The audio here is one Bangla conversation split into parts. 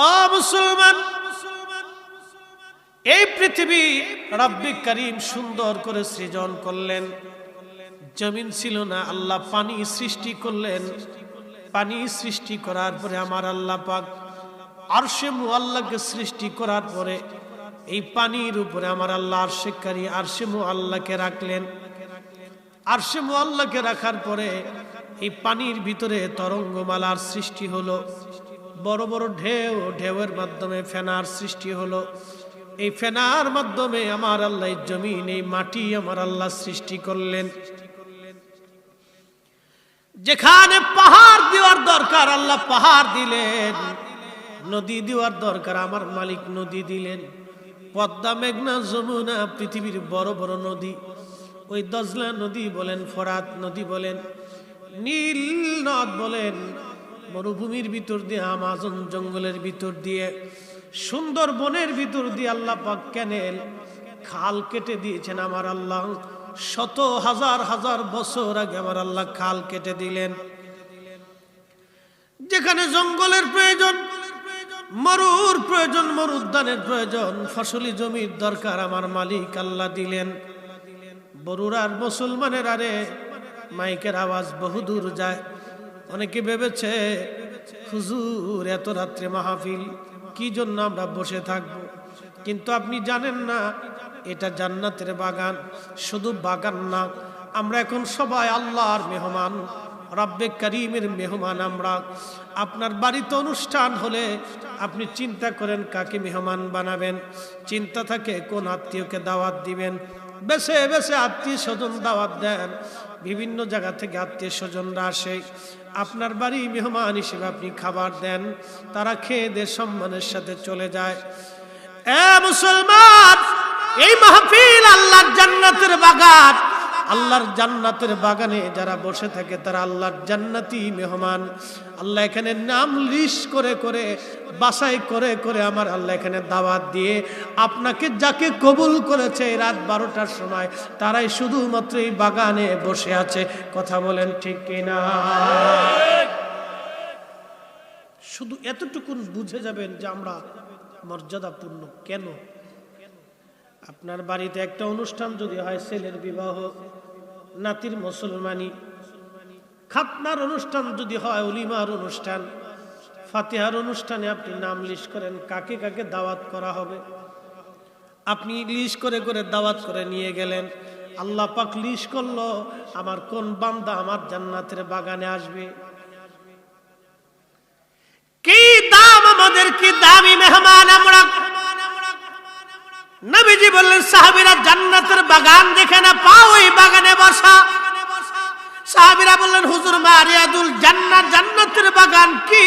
ও মুসলমান, এই পৃথিবী রব্বে কারীম সুন্দর করে সৃজন করলেন। জমিন ছিল না, আল্লাহ পানি সৃষ্টি করলেন। পানি সৃষ্টি করার পরে আমার আল্লাহ পাক আরশে মুআল্লাকে সৃষ্টি করার পরে এই পানির উপরে আমার আল্লাহ আরশে মুআল্লাকে রাখলেন। আরশে মুআল্লাকে রাখার পরে এই পানির ভিতরে তরঙ্গমালার সৃষ্টি হলো। বড় বড় ঢেউ, ঢেউয়ের মাধ্যমে ফেনার সৃষ্টি হলো। এই ফেনার মাধ্যমে আমার আল্লাহ জমিন, এই মাটি আমার আল্লাহ সৃষ্টি করলেন। যেখানে পাহাড় দেওয়ার দরকার আল্লাহ পাহাড় দিলেন, নদী দেওয়ার দরকার আমার মালিক নদী দিলেন। পদ্মা, মেঘনা, যমুনা, পৃথিবীর বড় বড় নদী, ওই দজলা নদী বলেন, ফরাত নদী বলেন, নীল নদ বলেন, মরুভূমির ভিতর দিয়ে, আমাজন জঙ্গলের ভিতর দিয়ে, সুন্দর বনের ভিতর দিয়ে আল্লাহ পাক ক্যানেল, খাল কেটে দিয়েছেন আমার আল্লাহ। শত হাজার হাজার বছর আগে আমার আল্লাহ খাল কেটে দিলেন। যেখানে জঙ্গলের প্রয়োজন, মরুর প্রয়োজন, মরুদ্যানের প্রয়োজন, ফসলি জমির দরকার আমার মালিক আল্লাহ দিলেন। বরুড়ার মুসলমানের আরে মাইকের আওয়াজ বহুদূর যায়। অনেকে ভেবেছে হুজুর এত রাত্রে মাহফিল, কি জন্য আমরা বসে থাকব? কিন্তু আপনি জানেন না এটা জান্নাতের বাগান। শুধু বাগান না, আমরা এখন সবাই আল্লাহর মেহমান, রব্বে কারীমের মেহমান। আমরা আপনার বাড়িতে অনুষ্ঠান হলে আপনি চিন্তা করেন কাকে মেহমান বানাবেন, চিন্তা থাকে কোন আত্মীয়কে দাওয়াত দিবেন। বেছে বেছে আত্মীয় স্বজন দাওয়াত দেন, বিভিন্ন জায়গা থেকে আত্মীয় স্বজনরা আসে, আপনার বাড়ি মেহমান হিসেবে আপনি খাবার দেন, তারা খেয়ে দিয়ে সম্মানের সাথে চলে যায়। এ মুসলমান, এই মাহফিল আল্লাহর জান্নাতের বাগান। আল্লাহর জান্নাতের বাগানে যারা বসে থাকে তারা আল্লাহর জান্নাতি মেহমান। আল্লাহ এখানে নাম লিস্ট করে করে, বাছাই করে করে আমার আল্লাহ এখানে দাওয়াত দিয়ে আপনাকে যাকে কবুল করেছে রাত 12টার সময়, তারাই শুধুমাত্র এই বাগানে বসে আছে। কথা বলেন ঠিক কিনা? শুধু এতটুকুন বুঝে যাবেন যে আমরা মর্যাদাপূর্ণ কেন। আপনার বাড়িতে একটা অনুষ্ঠান যদি হয়, ছেলের বিবাহ, নাতির মুসলমানি, খাতনার অনুষ্ঠান যদি হয়, উলিমার অনুষ্ঠান, ফাতিহার অনুষ্ঠানে আপনি নাম লিস্ট করেন কাকে কাকে দাওয়াত করা হবে। আপনি লিস্ট করে করে দাওয়াত করে নিয়ে গেলেন। আল্লাহ পাক লিস্ট করলো আমার কোন বান্দা আমার জান্নাতের বাগানে আসবে। কি দাম আমাদের, কি দামি মেহমান আমরা। নবীজি বললেন সাহাবীরা জান্নাতের বাগান দেখে না পাও, ওই বাগানে বসা। সাহাবীরা বললেন হুজুর মারিয়াদুল জান্নাত, জান্নাতের বাগান কি?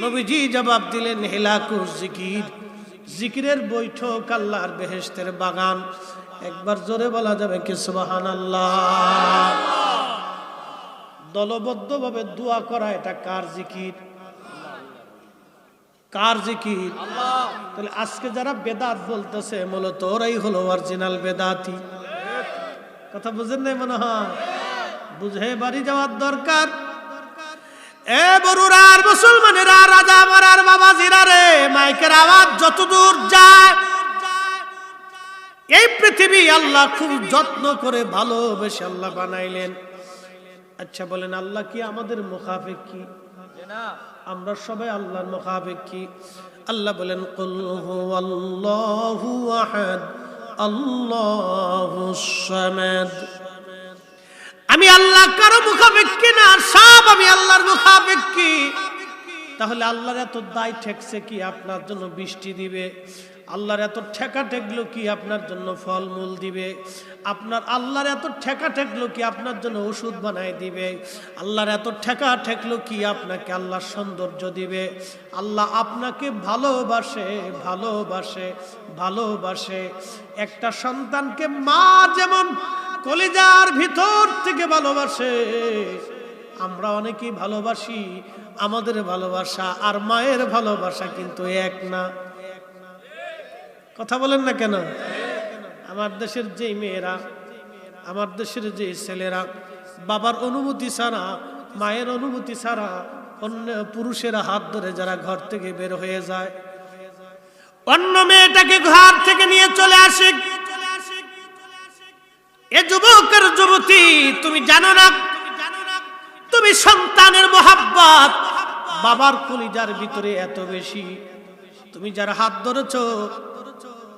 নবীজি জবাব দিলেন হিলাকুজ জিকির, জিকিরের বৈঠক, আল্লাহর বেহেশতের বাগান। একবার জোরে বলা যাবে কি সুবহানাল্লাহ? দলবদ্ধভাবে দোয়া করা, এটা কার জিকির? কার জিকির? আল্লাহ। তাহলে আজকে যারা বেদাত বলতেছে মূলত ওরাই হলো অরিজিনাল বেদাতি। কথা বুঝেন নাই মনে হয়? বুঝে বাড়ি যাওয়ার দরকার। এ বরুড়ার মুসলমানেরা, রাজা মারার বাবাজিরা রে, মাইকের আওয়াজ যতদূর যায়, এই পৃথিবী আল্লাহ খুব যত্ন করে ভালোবেসে আল্লাহ বানাইলেন। আচ্ছা বলেন আল্লাহ কি আমাদের মুখাফিক কি? আমরা সবাই আল্লাহর মুখাফিক কি? আল্লাহ বলেন কুল হুয়াল্লাহু আহাদ আল্লাহুস সামাদ। আমি আল্লাহ কারো মুখাফিক কি না, সব আমি আল্লাহর মুখাফিক কি? তাহলে আল্লাহর এত দায় ঠেকছে কি আপনার জন্য বৃষ্টি দিবে? আল্লাহর এত ঠেকা ঠেকলো কি আপনার জন্য ফলমূল দিবে? আপনার আল্লাহর এত ঠেকা ঠেকলো কি আপনার জন্য ওষুধ বানায় দিবে? আল্লাহর এত ঠেকা ঠেকলো কি আপনাকে আল্লাহ সৌন্দর্য দিবে? আল্লাহ আপনাকে ভালোবাসে, ভালোবাসে, ভালোবাসে। একটা সন্তানকে মা যেমন কলিজার ভিতর থেকে ভালোবাসে, আমরা অনেকেই ভালোবাসি। আমাদের ভালোবাসা আর মায়ের ভালোবাসা কিন্তু এক না। কথা বলেন না কেন? আমার দেশের যে মেয়েরা, আমার দেশের যে ছেলেরা বাবার অনুমতি ছাড়া, মায়ের অনুমতি ছাড়া অন্য পুরুষেরা হাত ধরে যারা ঘর থেকে বের হয়ে যায়, অন্য মেয়েটাকে ঘর থেকে নিয়ে চলে আসে। এ যুবকের যুবতী, তুমি জানো না তুমি সন্তানের মোহাব্বত বাবার কলিজার ভিতরে এত বেশি, তুমি যার হাত ধরেছো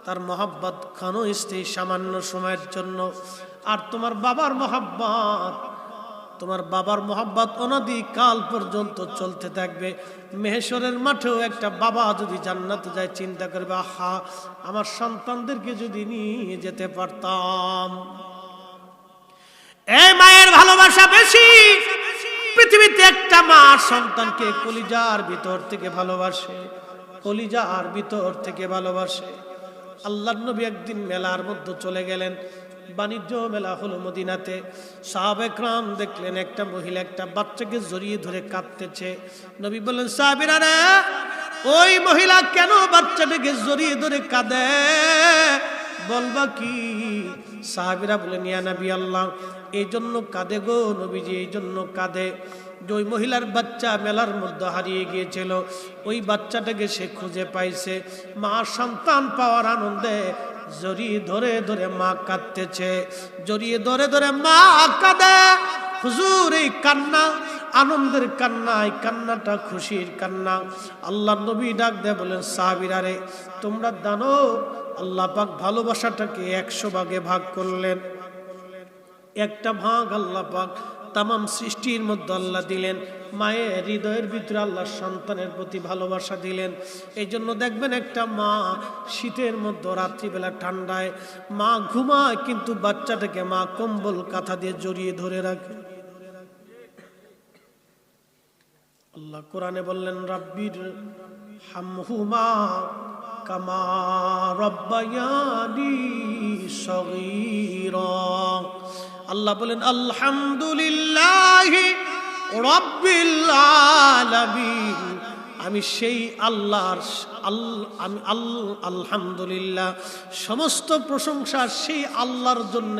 তার মোহাব্বত ক্ষণস্থায়ী সামান্য সময়ের জন্য, আর তোমার বাবার মোহাব্বত অনধিকাল পর্যন্ত চলতে থাকবে। মেহেশরের মাঠেও একটা বাবা যদি জান্নাতে যায় চিন্তা করবে, আহা আমার সন্তানদেরকে যদি নিয়ে যেতে পারতাম। এই মায়ের ভালোবাসা বেশি। পৃথিবীতে একটা মা সন্তানকে কলিজার ভিতর থেকে ভালোবাসে, কলিজার ভিতর থেকে ভালোবাসে। আল্লাহর নবী একদিন মেলার মধ্যে চলে গেলেন, বাণিজ্য মেলা হলো মদিনাতে। সাহাবায়ে কেরাম দেখলেন একটা মহিলা একটা বাচ্চাকে জড়িয়ে ধরে কাঁদতেছে। নবী বললেন, সাহাবীরা রে, ওই মহিলা কেন বাচ্চাটাকে জড়িয়ে ধরে কাঁদে, বলবা কি? সাহাবীরা বলেন, ইয়া নবী আল্লাহ, এই জন্য কাঁদে গো নবীজি, এই জন্য কাঁদে যে ওই মহিলার বাচ্চা মেলার মধ্যে হারিয়ে গিয়েছিল, ওই বাচ্চাটাকে সে খুঁজে পাইছে। মা সন্তান পাওয়ার আনন্দে জড়িয়ে ধরে ধরে মা কাঁদতেছে, জড়িয়ে ধরে ধরে মা কাঁদে। হুজুর, এই কান্না আনন্দের কান্না, এই কান্নাটা খুশির কান্না। আল্লাহ নবী ডাক দেয় বলেন, সাহাবীরা রে, তোমরা জানো আল্লাহ পাক ভালোবাসাটাকে 100 ভাগে ভাগ করলেন। একটা ভাগ আল্লাহ পাক তামাম সৃষ্টির মধ্যে আল্লাহ দিলেন, মায়ের হৃদয়ের ভিতরে আল্লাহ সন্তানের প্রতি ভালোবাসা দিলেন। এই জন্য দেখবেন একটা মা শীতের মধ্যে রাত্রিবেলা ঠান্ডায় মা ঘুমায়, কিন্তু বাচ্চাটাকে মা কম্বল কাঁথা দিয়ে জড়িয়ে ধরে রাখে। আল্লাহ কোরআনে বললেন, রাব্বির হামহুমা কামা রব্বায়ানি সগীরা। আল্লাহ বলেন, আলহামদুলিল্লাহি রাব্বিল আলামিন, আমি সেই আল্লাহর আলহামদুলিল্লাহ, সমস্ত প্রশংসা সেই আল্লাহর জন্য।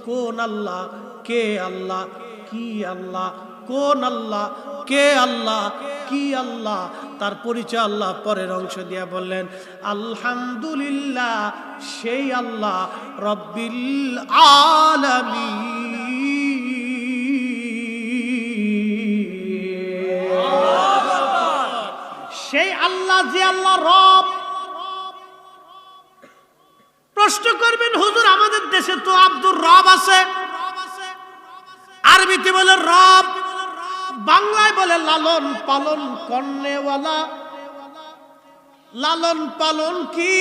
কোন আল্লাহ? কে আল্লাহ? কি আল্লাহ? কোন আল্লাহ? কে আল্লাহ? কি আল্লাহ? তার পরিচয় আল্লাহ পরের অংশ দিয়া বললেন, আলহামদুলিল্লাহ সেই আল্লাহ রব্বিল আলামিন, সেই আল্লাহ যে আল্লাহ রব। প্রশ্ন করবেন, হুজুর আমাদের দেশে তো আব্দুর রব আছে, আরবিতে বলে রব, বাংলায় বলে লালন পালন করনেওয়ালা। লালন পালন কি?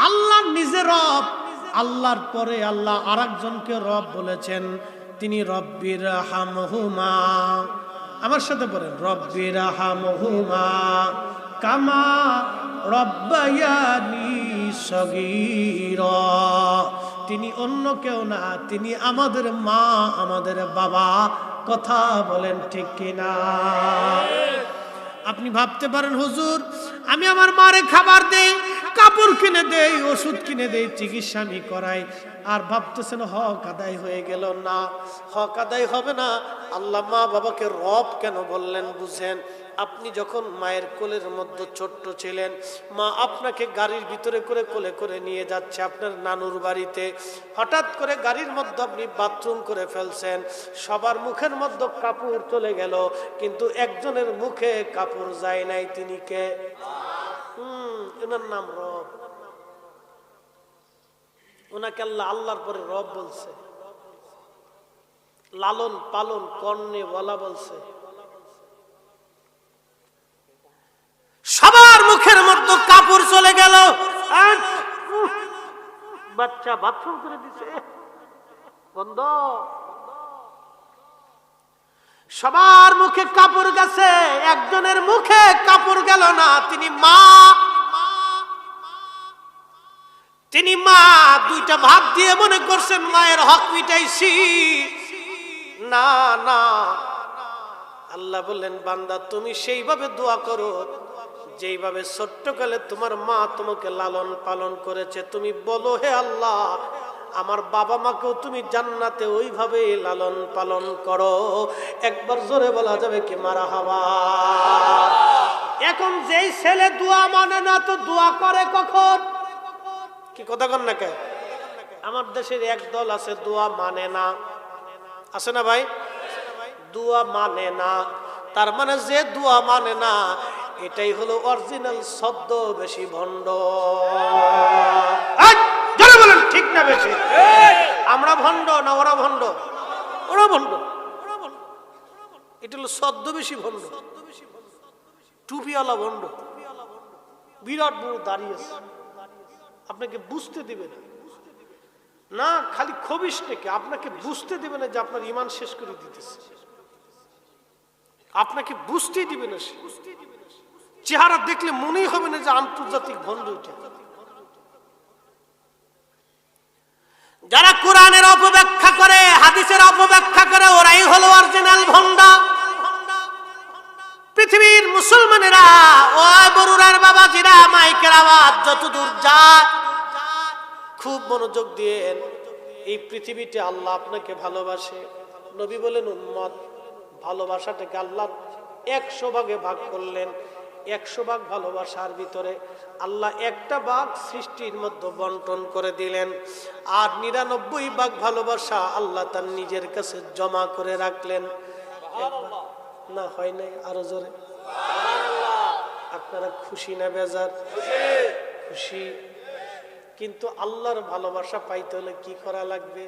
আল্লাহ নিজে রব, আল্লাহর পরে আল্লাহ আরেকজনকে রব বলেছেন, তিনি রব্বির হামহুমা। আমার সাথে বলেন, রব্বির হামহুমা কামা রব্বায়ানি সগীরা। তিনি অন্য কেউ না, তিনি আমাদের মা, আমাদের বাবা। কথা বলেন ঠিক কিনা? আপনি ভাবতে পারেন, হুজুর আমি আমার মারে খাবার দেই, কাপড় কিনে দেই, ওষুধ কিনে দেই, চিকিৎসা আমি করাই, আর ভাবতেছেন হক আদায় হয়ে গেল। না, হক আদায় হবে না। আল্লাহ মা বাবাকে রব কেন বললেন বুঝেন? আপনি যখন মায়ের কোলের মধ্যে ছোট্ট ছিলেন, মা আপনাকে গাড়ির ভিতরে করে কোলে করে নিয়ে যাচ্ছে আপনার নানুর বাড়িতে। হঠাৎ করে গাড়ির মধ্যে আপনি বাথরুম করে ফেলছেন, সবার মুখের মধ্যে কাপড় চলে গেল, কিন্তু একজনের মুখে কাপড় যায় নাই। তিনি কে? এনার নাম রব। ওনাকে আল্লাহ আল্লাহর পরে রব বলছে, লালন পালন করনে বলা বলছে। সবার মুখের মধ্যে কাপড় চলে গেল, বাচ্চা বাথরুম করে দিছে, বন্ধ। সবার মুখে কাপড় গেছে, একজনের মুখে কাপড় গেল না। তিনি মা, তিনি মা। দুইটা ভাব দিয়ে মনে করছেন মায়ের হক মিটাইছি। না না, আল্লাহ বললেন, বান্দা তুমি সেইভাবে দোয়া করো যেইভাবে ছোট্টকালে তোমার মা তোমাকে লালন পালন করেছে। তুমি বলো, হে আল্লাহ আমার বাবা মাকেও তুমি জান্নাতে ওইভাবে লালন পালন করো। একবার জোরে বলা যাবে কি মারহাবা? এখন যেই ছেলে দোয়া মানে না তো দোয়া করে কখন? কি কথা কন না কে? আমার দেশের এক দল আছে দোয়া মানে না, আছে না ভাই? দোয়া মানে না, তার মানে যে দোয়া মানে না এটাই হলো অরিজিনাল শব্দ, বেশি ভণ্ড। যারা বলেন ঠিক না বেশি? আমরা ভণ্ড না ওরা ভণ্ড? ওরা ভণ্ড। এটা হলো শব্দ বেশি ভণ্ড, টুপিওয়ালা ভণ্ড, বিরাট বড় দাঁড়িয়েছে, আপনাকে বুঝতে দিবে না, না খালি খবিস থেকে আপনাকে বুঝতে দিবে না যে আপনার ঈমান শেষ করে দিতেছে, আপনাকে বুঝতেই দিবে না। চেহারা দেখলে মনেই হবে না যে আন্তর্জাতিক ভণ্ড। যারা কোরআনের অপব্যাখ্যা করে, হাদিসের অপব্যাখ্যা করে, ওরাই হলো অরিজিনাল ভণ্ডা। পৃথিবীর মুসলমানেরা, ও বরুরার বাবাজিরা, মাইকের আওয়াজ যতদূর যায় খুব মনোযোগ দিয়ে, এই পৃথিবীতে আল্লাহ আপনাকে ভালোবাসে। নবী বলেন উম্মত ভালোবাসাটাকে আল্লাহ 100 ভাগে ভাগ করলেন। 100 ভাগ ভালোবাসার ভিতরে আল্লাহ একটা ভাগ সৃষ্টির মধ্যে বন্টন করে দিলেন, আর 99 ভাগ ভালোবাসা আল্লাহ তার নিজের কাছে জমা করে রাখলেন। না হয় নাই? আরো জোরে আপনারা খুশি না বেজার? খুশি। কিন্তু আল্লাহর ভালোবাসা পাইতে হলে কি করা লাগবে?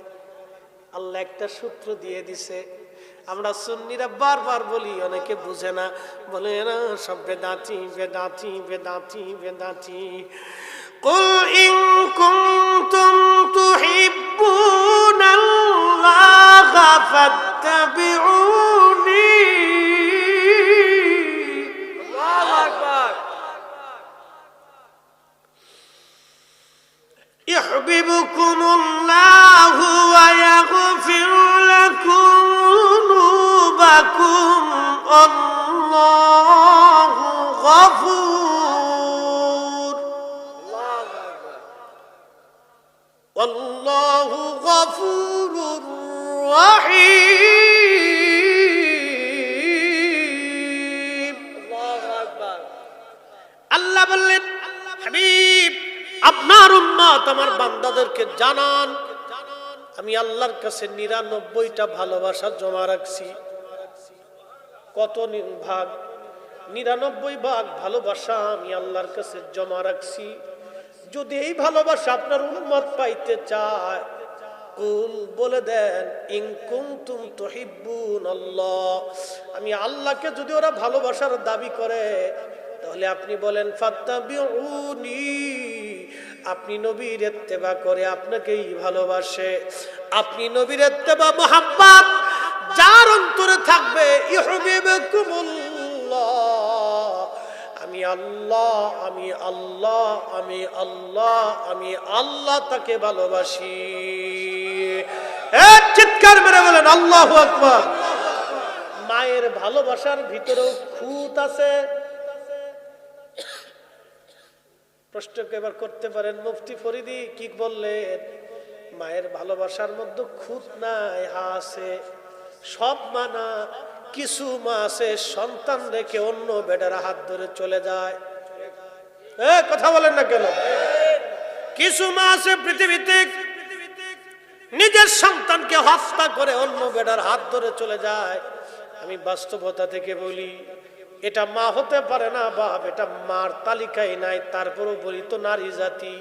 আল্লাহ একটা সূত্র দিয়ে দিছে। আমরা সুন্নিরা বারবার বলি, অনেকে বুঝে না, বলে না সব বেদাতি বেদাতি বেদাতি বেদাতি। কুল ইন কুনতুম তুহিব্বুনাল্লাহা ফাত্তাবিউনি। আল্লাহু আকবার। ইউহিব্বুকুমুল্লাহু ওয়া ইয়াগফির লাকুম যুনুবাকুম আল্লাহু গফুর। আল্লাহু গফুরুর রহিম। আল্লাহ বললেন, হাবিব আপনার উম্মত আমার বান্দাদেরকে জানান, আমি আল্লাহর কাছে 99টা ভালোবাসা জমা রাখছি। কত ভাগ? 99 ভাগ ভালোবাসা আমি আল্লাহর কাছে জমা রাখছি। যদি এই ভালোবাসা আপনার উম্মত পাইতে চায়, কুল বলে দেন, ইন কুনতুম তুহিব্বুনাল্লাহ, আমি আল্লাহকে যদি ওরা ভালোবাসার দাবি করে তাহলে আপনি বলেন ফাত্তাবিউনি, আপনি নবীর ইত্তেবা করে আপনাকেই ভালোবাসে। আপনি নবীর ইত্তেবা মুহাব্বত যার অন্তরে থাকবে, ইউহিব্বুকুমুল্লাহ, আমি আল্লাহ আমি আল্লাহ আমি আল্লাহ আমি আল্লাহ তাকে ভালোবাসি। এক চিৎকার মেরে বলেন আল্লাহু আকবার। মায়ের ভালোবাসার ভিতরেও খুঁত আছে। প্রশ্ন এবার করতে পারেন, মুফতি ফরিদি কি বললেন? মায়ের ভালোবাসার মধ্যে খুঁত নাই, হা আছে। সব মানা, কিছু মা আছে সন্তান রেখে অন্য বেটার হাত ধরে চলে যায়। কথা বলেন না কেন? কিছু মা আছে পৃথিবীতে নিজের সন্তানকে হত্যা করে অন্য বেটার হাত ধরে চলে যায়। আমি বাস্তবতা থেকে বলি, এটা মা হতে পারে না বাপ, এটা মার তালিকায় নাই, তারপরও বলি তো নারী জাতি।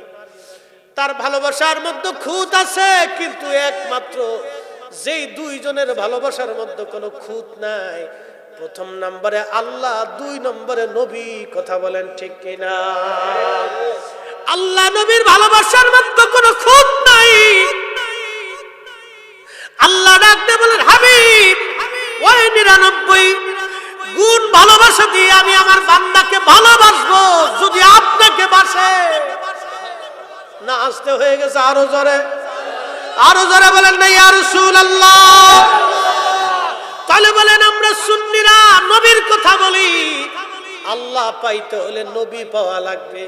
তার ভালোবাসার মধ্যে খুঁত আছে, কিন্তু একমাত্র যেই দুইজনের ভালোবাসার মধ্যে কোনো খুঁত নাই, প্রথম নম্বরে আল্লাহ, 2 নম্বরে নবী। কথা বলেন ঠিক কিনা? আল্লাহ নবীর ভালোবাসার মধ্যে কোনো খুঁত নাই। আল্লাহ ডাকতে বলেন, হাবিব ওই 99 গুণ ভালোবাসা দিয়ে আমি আমার বান্দাকে ভালোবাসবো যদি আপনাকে বাসে। না আসতে হয়ে গেছে, আরো জোরে, আরো জোরে বলেন না ইয়া রাসূলুল্লাহ। তাহলে বলেন আমরা সুন্নিরা নবীর কথা বলি, আল্লাহ পাইতে হলে নবী পাওয়া লাগবে।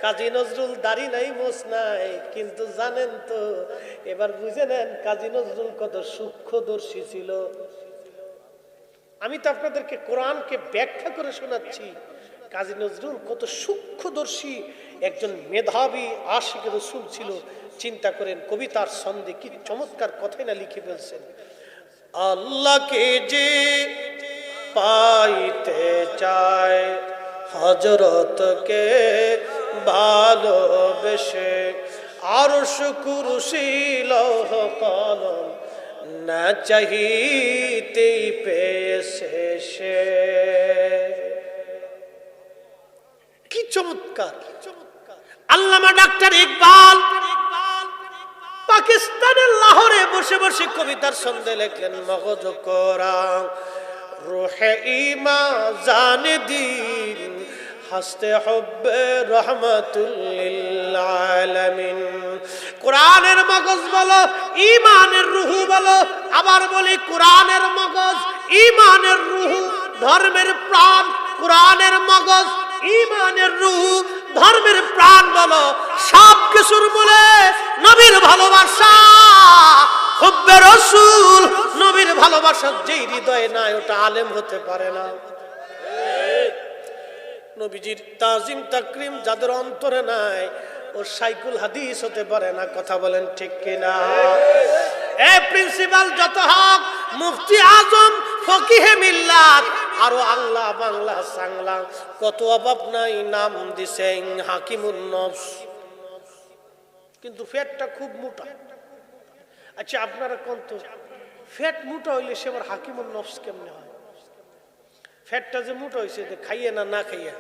কাজী নজরুল দাড়ি নাই মোছ নাই, কিন্তু জানেন তো, এবার বুঝে নেন কাজী নজরুল কত সূক্ষ্মদর্শী ছিল। আমি তো আপনাদেরকে কোরআনকে ব্যাখ্যা করে শোনাচ্ছি, কাজী নজরুল কত সূক্ষ্মদর্শী একজন মেধাবী আশিক রাসূল ছিল। চিন্তা করেন কবিতার ছন্দে কি চমৎকার কথাই না লিখে ফেলছেন। আল্লাহকে যে পাইতে চায় হযরতকে ভালোবেসে, আরশ কুরসি লৌহ কলম না চাহিতেই পেয়েছে সে। কি চমৎকার! আল্লামা ডাক্তার ইকবাল পাকিস্তানের লাহোরে বসে বসে কবিতার ছন্দে লেখলেন, মগজ কোরআন রূহে ঈমান জানে দিন হাসতে হুব্বে রাহমাতুল লিল আলামিন। কোরআনের মগজ বলো, ঈমানের রূহ বলো। আবার বলি, কোরআনের মগজ, ঈমানের রূহ, ধর্মের প্রাণ। কোরআনের মগজ, ঈমানের রূহ, ধর্মের প্রাণ বলো। সব কিছুর মূলে নবীর ভালোবাসা, হুব্বে রাসূল। নবীর ভালোবাসা যেই হৃদয়ে নাই, ওটা আলেম হতে পারে না। নবীজির তাজিম তাকরিম যাদের অন্তরে নাই, ও শাইখুল হাদিস হতে পারে না। কথা বলেন ঠিক কিনা? এ প্রিন্সিপাল যত হক, মুফতি আজম, ফকিহে মিল্লাত, আরো আল্লাহ বাংলা সাংলা, কত অভাব নাই, নাম দিছেন হাকিমুন নফস, কিন্তু ফ্যাটটা খুব মোটা। আচ্ছা আপনারা কোন তো, ফ্যাট মোটা হইলে সে আবার হাকিমুন নফস কেমনে হয়? ফ্যাটটা যে মোটা হয়েছে, খাইয়ে না না খাইয়ে?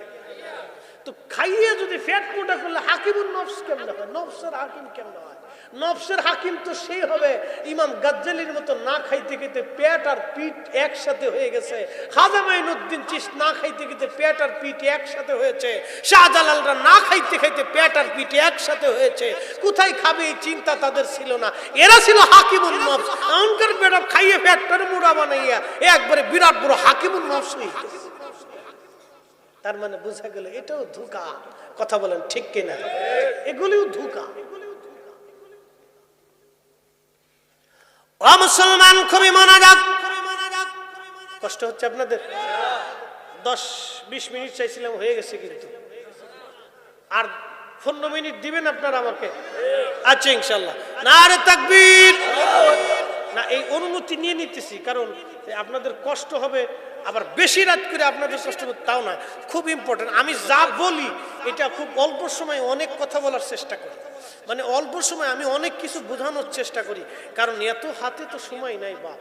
তো খাইয়ে যদি ফ্যাট মোটা করলে হাকিমুন নফস কেমনে হয়? নফসের হাকিম কেমনে হয়? নফসের হাকিম তো সেই হবে ইমাম গাজ্জালির মতো, না খাইতে খাইতে পেট আর পিঠ একসাথে হয়ে গেছে। খাজা মাইনুদ্দিন চিশতি না খাইতে খাইতে পেট আর পিঠ একসাথে হয়েছে। শাহজালালরা না খাইতে খাইতে পেট আর পিঠ একসাথে হয়েছে। কোথায় খাবে এই চিন্তা তাদের ছিল না। এরা ছিল হাকিমুন নফস। এমনকার পেট খাইয়ে পেটটার মুড়া বানাইয়া একবারে বিরাট বড় হাকিমুন নফস হয়ে গেছে। তার মানে বোঝা গেল এটাও ধোঁকা। কথা বলেন ঠিক কিনা? এগুলিও ধোঁকা। ও মুসলমান, খুবই মনোযোগ। কষ্ট হচ্ছে আপনাদের? 10-20 মিনিট চাইছিলাম, হয়ে গেছে, কিন্তু আর 15 মিনিট দিবেন আপনারা আমাকে? আচ্ছা ইনশাআল্লাহ। নারে তাকবীর। না, এই অনুমতি নিয়ে নিতেছি, কারণ আপনাদের কষ্ট হবে, আবার বেশি রাত করে আপনাদের কষ্ট হবে তাও না। খুব ইম্পর্টেন্ট। আমি যা বলি এটা খুব অল্প সময় অনেক কথা বলার চেষ্টা করি, মানে অল্প সময় আমি অনেক কিছু বোঝানোর চেষ্টা করি, কারণ এত হাতে তো সময় নাই বাপ,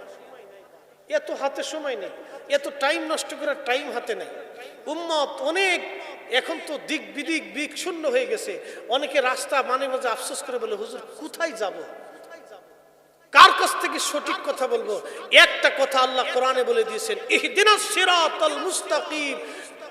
এত হাতে সময় নেই, এত টাইম নষ্ট করার টাইম হাতে নেই। উম্মত অনেক এখন তো দিক বিদিক বিক্ষুণ্ণ হয়ে গেছে। অনেকে রাস্তা মানে মাঝে আফসোস করে বলে, হুজুর কোথায় যাব, কার কাছ থেকে সঠিক কথা বলবো? একটা কথা আল্লাহ কোরআনে বলে দিয়েছেন, ইহদিনাস সিরাতাল মুস্তাকিম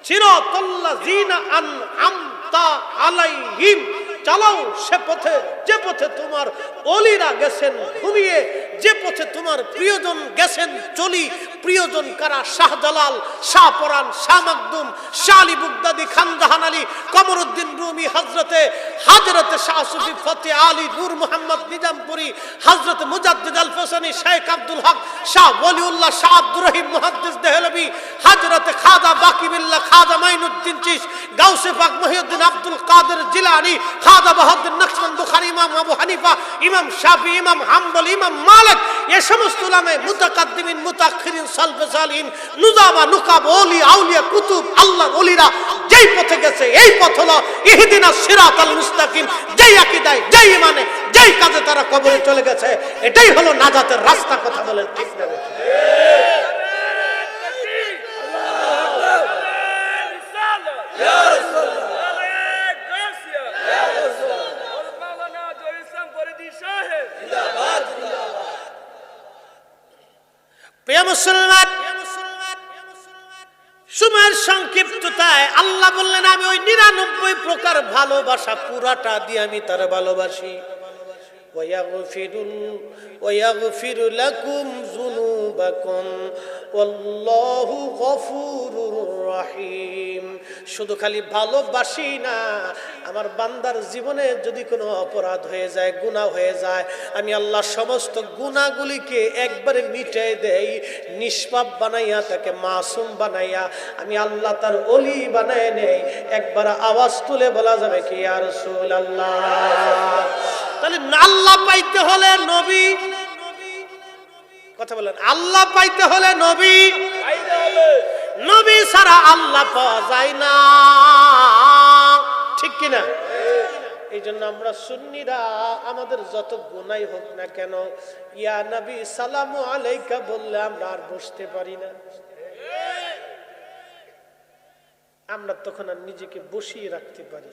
সিরাতাল্লাযিনা আনআমতা আলাইহিম। চালাও সে পথে, যে পথে তোমার ওলিরা গেছেন ঘুমিয়ে, যে পথে তোমার প্রিয়জন গেছেন চলি। প্রিয়জন কারা? শাহজালাল, শাহপরান, শাহ মাকদুম, শাহ আলী বুগদাদি, খানজাহান আলী, কমরউদ্দিন রুমি, হযরতে শাহ সুফি ফতে আলী, নূর মোহাম্মদ নিজামপুরি, হযরত মুজাদ্দিদ আল ফসানি, শেখ আব্দুল হক, শাহ ওলিউল্লাহ, শাহ আব্দুর রহিম মুহাদ্দিস দেহলভী, হযরতে খাজা বাকিবিল্লাহ, খাজা মাইনুদ্দিন চিশতি, গাউসে পাক মহিউদ্দিন আব্দুল কাদের জিলানী, খাজা বাহাউদ্দিন নকশবন্দ বুখারী, ইমাম আবু হানিফা, ইমাম শাফি, ইমাম হাম্বলি, ইমাম মালিক, এই সমস্ত উলামায়ে মুতাকাদ্দিমিন মুতাআখিরিন সালফে সালিহিন, নুজাবা, নুকাব, ওলি, আউলিয়া, কুতুব, আল্লাহর ওলিরা যেই পথে গেছে, এই পথ হলো ইহদিনাস সিরাতাল মুস্তাকিম। যেই আকীদায়, যেই ইমানে, যেই কাজে তারা কবরে চলে গেছে, এটাই হলো নাজাতের রাস্তা। কথা বলেন ঠিক না? প্রিয় মুসলমান, সময়ের সংক্ষিপ্ততায় আল্লাহ বললেন, আমি ওই 99 প্রকার ভালোবাসা পুরাটা দিয়ে আমি তার ভালোবাসি। ওয়ায়াগফিরু লাকুম যুনুবাকুম আল্লাহু গফুরুর রহিম। শুধু খালি ভালোবাসি না, আমার বান্দার জীবনে যদি কোনো অপরাধ হয়ে যায়, গুনাহ হয়ে যায়, আমি আল্লাহ সমস্ত গুনাহগুলিকে একবারে মিটিয়ে দেই, নিষ্পাপ বানাইয়া তাকে মাসুম বানাইয়া আমি আল্লাহ তার ওলি বানায় নেই। একবার আওয়াজ তুলে বলা যাবে কি ইয়া রাসূলুল্লাহ? তাহলে আল্লাহ পাইতে হলে নবী, কথা বলেন, আল্লাহ পাইতে হলে নবী পাইতে হবে, নবী ছাড়া আল্লাহ পাওয়া যায় না, ঠিক কিনা? এই জন্য আমরা সুন্নিরা আমাদের যত গুনাহ হোক না কেন, ইয়া নবী সালামু আলাইকা বললে আমরা আর বসতে পারি না। আমরা তখন আর নিজেকে বসিয়ে রাখতে পারি।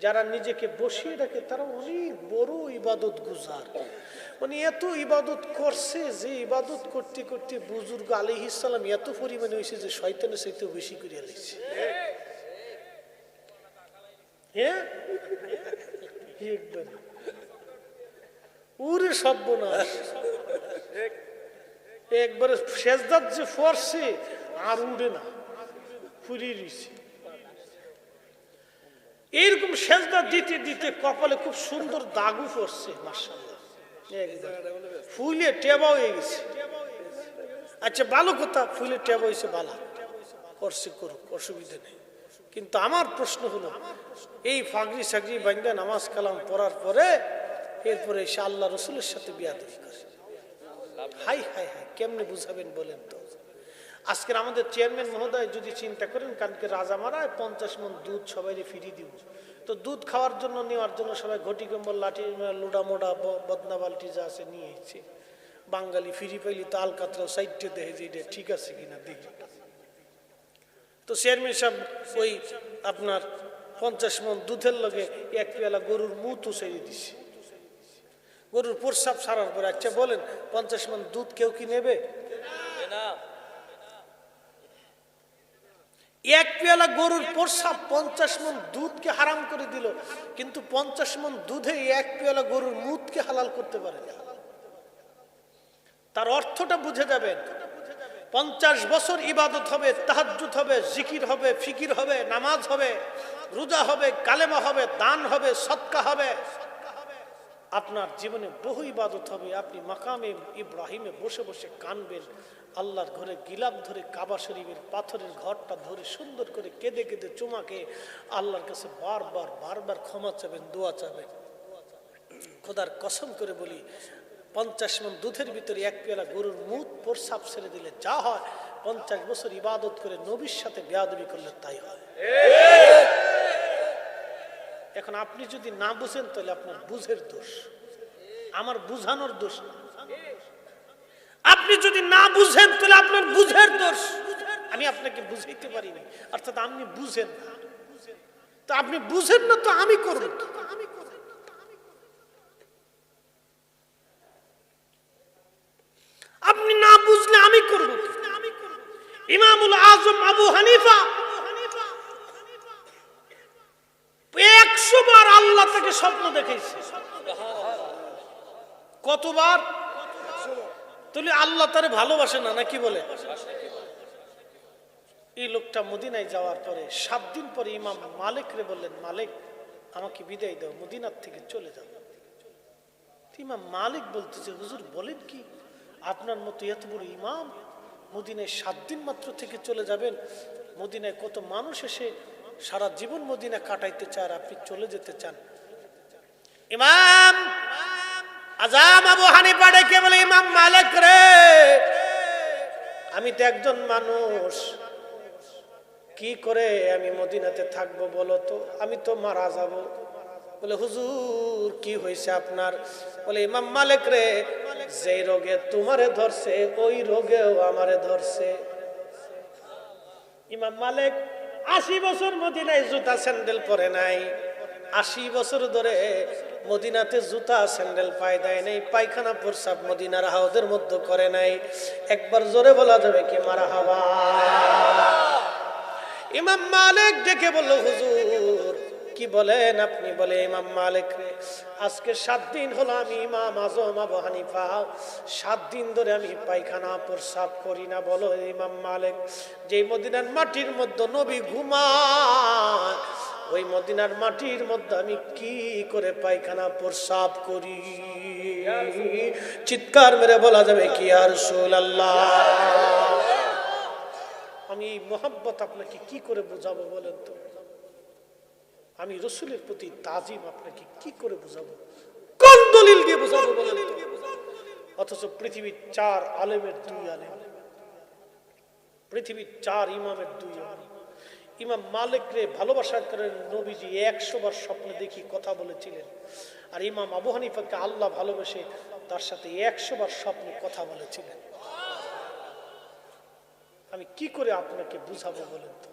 যারা নিজেকে বসিয়ে রাখে তারা অনেক বড় ইবাদত গুজার, মানে এত ইবাদত করছে যে ইবাদত করতে করতে বুজুর্গ আলাইহিস সালাম এত পরিমাণে হয়েছে যে শয়তানের চাইতে বেশি করে আলাইছে। হ্যাঁ, ওরে সর্বনাশ, একবারে সেজদাত যে ফরছে আর উড়ে না, ফুরিয়ে রয়েছে। এইরকম সেজদা দিতে দিতে কপালে খুব সুন্দর দাগু পড়ছে, মাশাআল্লাহ, ফুলে টেবা হয়ে গেছে। আচ্ছা ভালো কথা, ফুলে টেবা হয়েছে, ভালো করছে, করুক, অসুবিধা নেই। কিন্তু আমার প্রশ্ন হলো, এই ফাগরি সাগরি বান্দা নামাজ কালাম পড়ার পরে এরপরে এসে আল্লাহ রসুলের সাথে বিয়াদবি করে, হাই হাই হাই, কেমনে বুঝাবেন বলেন তো? আজকের আমাদের চেয়ারম্যান মহোদয় যদি চিন্তা করেন, কালকে রাজা মারায় 50 মণ দুধ সবাই ফিরিয়ে দিব, তো দুধ খাওয়ার জন্য নেওয়ার জন্য সবাই ঘটি কম্বল লাঠি লুডা মোডা বদনা বালতি যা আছে নিয়ে এসেছে। বাঙালি ফিরি পাইলি তো আলকাতরা সাইডে দেখে যে এটা ঠিক আছে কিনা দেখি। তো চেয়ারম্যান সাহেব ওই আপনার 50 মণ দুধের লগে এক পেয়ালা গরুর মুতও ছেড়ে দিছে। গরুর প্রস্রাব সারার পরে, আচ্ছা বলেন 50 মণ দুধ কেউ কি নেবে? না। এক পেয়ালা গরুর প্রস্রাব 50 মণ দুধকে হারাম করে দিল, কিন্তু 50 মণ দুধে এক পেয়ালা গরুর মুতকে হালাল করতে পারে না। তার অর্থটা বুঝে যাবেন। 50 বছর ইবাদত হবে, তাহাজ্জুদ হবে, জিকির হবে, ফিকির হবে, নামাজ হবে, রোজা হবে, কালেমা হবে, দান হবে, সদকা হবে, আপনার জীবনে বহু ইবাদত হবে। আপনি মাকামে ইব্রাহিমে বসে বসে কানবেন, আল্লাহর ঘরে গিলাপ ধরে কাবা শরীফের পাথরের ঘরটা ধরে সুন্দর করে কেঁদে কেঁদে চুমাকে আল্লাহর কাছে বারবার বারবার ক্ষমা চাবেন, দোয়া চাবেন। খোদার কসম করে বলি, 50 মণ দুধের ভিতরে এক পেয়ালা গরুর মুত প্রস্রাব ছেড়ে দিলে যা হয়, 50 বছর ইবাদত করে নবীর সাথে বেয়াদবি করলে তাই হয়। এখন আপনি যদি না বুঝেন তাহলে আপনার বুঝের দোষ, আমার বুঝানোর দোষ না। আপনি যদি না বুঝেন তাহলে আপনার বুঝের দোষ, আমি আপনাকে বুঝাইতে পারিনি, অর্থাৎ আপনি বুঝেন না। তো আপনি বুঝেন না তো আমি করব কি? আপনি না বুঝলে আমি করব কি? ইমামুল আজম আবু হানিফা 100 বার আল্লাহ তাকে স্বপ্ন দেখাইছে। কতবার? তাহলে আল্লাহ তারে ভালোবাসে না নাকি বলে? এই লোকটা মদিনায় যাওয়ার পরে 7 দিন পরে ইমাম মালিক রে বললেন, মালিক আমাকে বিদায় দাও, মদিনার থেকে চলে যাও। ইমাম মালিক বলতেছে, হুজুর বলেন কি, আপনার মতো এত বড় ইমাম মদিনায় 7 দিন মাত্র থেকে চলে যাবেন? মদিনায় কত মানুষ এসে সারা জীবন মদিনা কাটাইতে চায়, আর আপনি চলে যেতে চান? ইমাম আজম আবু হানিফা ডেকে বলে, ইমাম মালিক রে, আমি তো একজন মানুষ, কি করে আমি মদিনাতে থাকবো বলো তো? আমি তো মারা যাব। বলে, হুজুর কি হয়েছে আপনার? বলে, ইমাম মালিক রে, যে রোগে তোমারে ধরছে ওই রোগেও আমারে ধরছে। ইমাম মালিক 80 বছর মদিনায় জুতা স্যান্ডেল পরে নাই, 80 বছর ধরে মদিনাতে জুতা স্যান্ডেল পায় দেয় নাই, পায়খানা প্রস্রাব মদিনার হাউদের মধ্যে করে নাই। একবার জোরে বলা যাবে কি মারহাবা? ইমাম মালিক ডেকে বলল, হুজুর কি বলেন আপনি? বলে ইমাম মালিক রে, আজকে 7 দিন হলো আমি ইমাম আজম আবু হানিফা 7 দিন ধরে আমি পায়খানা প্রস্রাব করি না। বলো ইমাম মালিক, যে মদিনার মাটির মধ্যে নবী ঘুমায়, ওই মদিনার মাটির মধ্যে আমি কি করে পায়খানা প্রস্রাব করি? চিৎকার মেরে বলা যাবে কি ইয়া রাসূলুল্লাহ? আমি মোহাব্বত আপনাকে কি করে বোঝাবো বলেন তো? আমি রসুলের প্রতি তাজিম আপনাকে কি করে বোঝাবো? কোন দলিল দিয়ে বোঝাবো বলেন তো? অথচ পৃথিবীর 4 আলেমের 2 আলেম, পৃথিবীর 4 ইমামের 2 ইমাম। ইমাম মালিক রে ভালোবাসার কারণে নবীজি 100 বার স্বপ্নে দেখি কথা বলেছিলেন, আর ইমাম আবু হানিফাকে আল্লাহ ভালোবেসে তার সাথে 100 বার স্বপ্নে কথা বলেছিলেন। আমি কি করে আপনাকে বুঝাবো বলেন তো?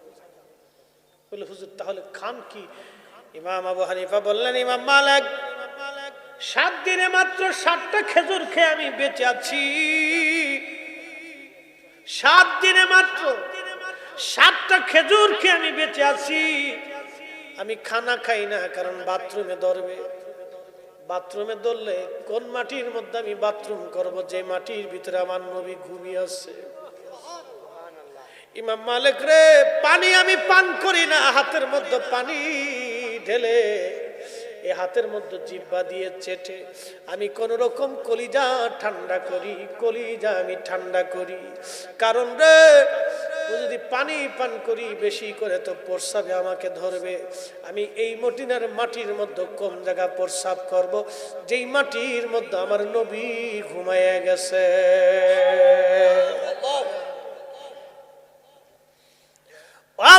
বলে হুজুর তাহলে খান কি? ইমাম আবু হানিফা বললেন, ইমাম মালিক 7 দিনে মাত্র 7টা খেজুর খেয়ে আমি বেঁচে আছি। 7 দিনে মাত্র 7টা খেজুর খেয়ে আমি বেঁচে আছি। আমি খানা খাই না, কারণ বাথরুমে ধরবে। বাথরুমে ধরলে কোন মাটির মধ্যে আমি বাথরুম করব, যে মাটির ভিতরে আমার নবী ঘুমিয়ে আছে। ইমাম মালিক রে, পানি আমি পান করি না, হাতের মধ্যে পানি ঢেলে এই হাতের মধ্যে জিহ্বা দিয়ে চেটে আমি কোন রকম কলিজা ঠান্ডা করি, কলিজা আমি ঠান্ডা করি। কারণ রে, যদি পানি পান করি বেশি করে তো প্রস্রাবে আমাকে ধরবে। আমি এই মদিনার মাটির মধ্যে কোন জায়গা প্রস্রাব করব, যেই মাটির মধ্যে আমার নবী ঘুমাইয়া গেছে।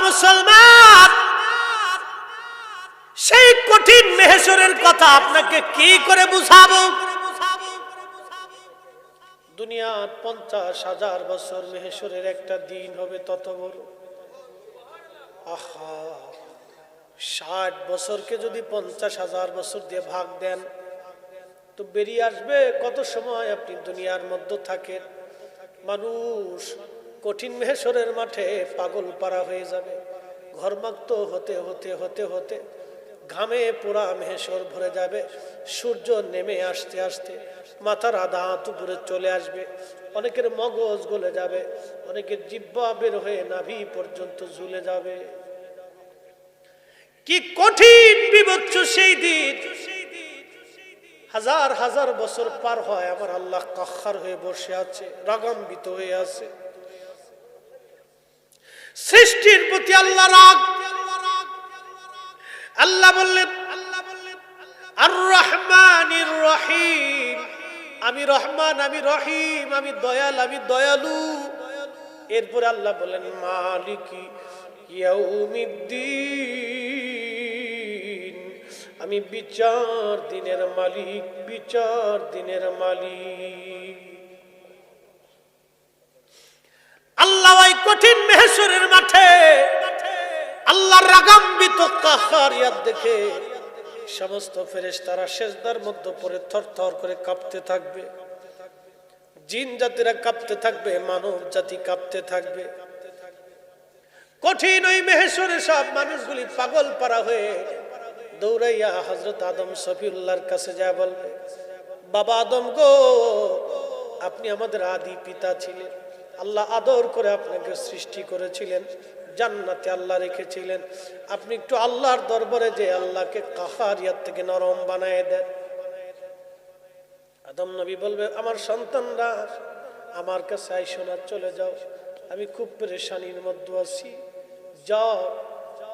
মুসলমান, সেই কঠিন মেহশরের কথা আপনাকে কি করে বুঝাবো? দুনিয়ার 50,000 বছর মেহশরের একটা দিন হবে তত বড়। আহা, 60 বছরকে যদি 50,000 বছর দিয়ে ভাগ দেন তো বেরিয়ে আসবে কত সময় আপনি দুনিয়ার মধ্যে থাকেন। মানুষ কঠিন মেহশরের মাঠে পাগল পারা হয়ে যাবে। ঘর্মাক্ত হতে হতে হতে হতে ঘামে পুরা মেহশর ভরে যাবে। সূর্য নেমে আসতে আসতে মাথার আধা হাত উপরে চলে আসবে। অনেকের মগজ গলে যাবে, অনেকের জিহ্বা বের হয়ে নাভি পর্যন্ত ঝুলে যাবে। কি কঠিন বিভৎস সেই দিন! হাজার হাজার বছর পার হয়, আমার আল্লাহ কাহ্হার হয়ে বসে আছে, রাগান্বিত হয়ে আছে। সৃষ্টির প্রতি আল্লাহ রাগ। আল্লাহ বললেন আর রহমানির রহিম, আমি রহমান, আমি রহিম, আমি দয়াল, আমি দয়ালু। এরপরে আল্লাহ বলেন মালিকি ইয়াউমিদ্দিন, আমি বিচার দিনের মালিক, বিচার দিনের মালিক। আল্লাহ ওই কঠিন মেহশরের মাঠে আল্লাহর রাগান্বিত কাহ্হারিয়াত দেখে সমস্ত ফেরেশতারা সিজদার মধ্যে পড়ে থরথর করে কাঁপতে থাকবে। জিন জাতিরা কাঁপতে থাকবে, মানব জাতি কাঁপতে থাকবে। কঠিন ওই মেহশরে সব মানুষগুলি পাগল পারা হয়ে দৌড়াইয়া হযরত আদম সফিউল্লাহর কাছে যায় বলবে, বাবা আদম গো, আপনি আমাদের আদি পিতা ছিলেন, আল্লাহ আদর করে আপনাকে সৃষ্টি করেছিলেন, জান্নাতে আল্লাহ রেখেছিলেন। আপনি একটু আল্লাহর দরবারে যে আল্লাহকে কাহ্হারিয়াত থেকে নরম বানায় দেন। আদম নবী বলবে, আমার সন্তানরা আমার কাছে আইসো না, চলে যাও, আমি খুব পেরেশানির মধ্যে আছি। যাও,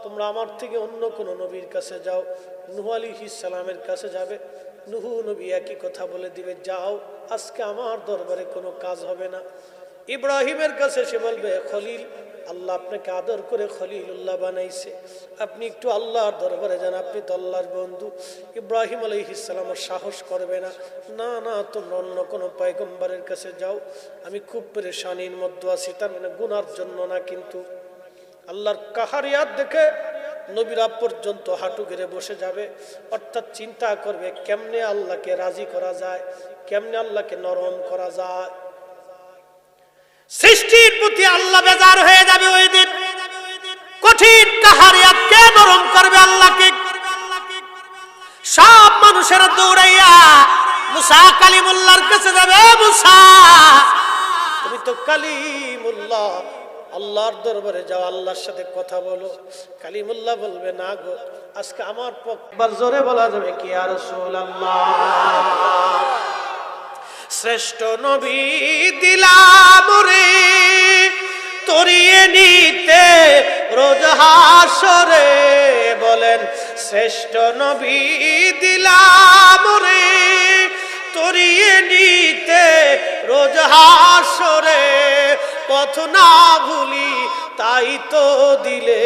তোমরা আমার থেকে অন্য কোন নবীর কাছে যাও। নূহ আলাইহিস সালামের কাছে যাবে, নূহ নবী একই কথা বলে দিবে, যাও, আজকে আমার দরবারে কোনো কাজ হবে না। ইব্রাহিমের কাছে সে বলবে, খলিল, আল্লাহ আপনাকে আদর করে খলিলুল্লাহ বানাইছে, আপনি একটু আল্লাহর দরবারে যান, আপনি তো আল্লাহর বন্ধু। ইব্রাহিম আলাইহিস সালামের সাহস করবে না, না না, তোমরা অন্য কোনো পয়গম্বরের কাছে যাও, আমি খুব পেরেশানির মধ্যে আছি। তার মানে গুনার জন্য না, কিন্তু আল্লাহর কাহারিয়াত দেখে নবীরা পর্যন্ত হাঁটু গেড়ে বসে যাবে। অর্থাৎ চিন্তা করবে কেমনে আল্লাহকে রাজি করা যায়, কেমনে আল্লাহকে নরম করা যায়। সৃষ্টির প্রতি আল্লাহ বেজার হয়ে যাবে ওই দিন। কঠিন কাহারিয়াত কে নরম করবে আল্লাহকে? মুসা কালিমুল্লাহর কাছে যাবে, মুসা তুমি তো কালিমুল্লাহ, আল্লাহর দরবারে যাও, আল্লাহর সাথে কথা বলো। কালিমুল্লাহ বলবে না গো, আজকে আমার পক্ষবার জোরে বলা যাবে কি ইয়া রাসূলুল্লাহ, শ্রেষ্ঠ নবী দিলাম রে তরিয়ে নিতে রোজ হাসরে, বলেন শ্রেষ্ঠ নবী দিলাম রে তরিয়ে নিতে রোজ হাসরে, পথ না ভুলি তাই তো দিলে,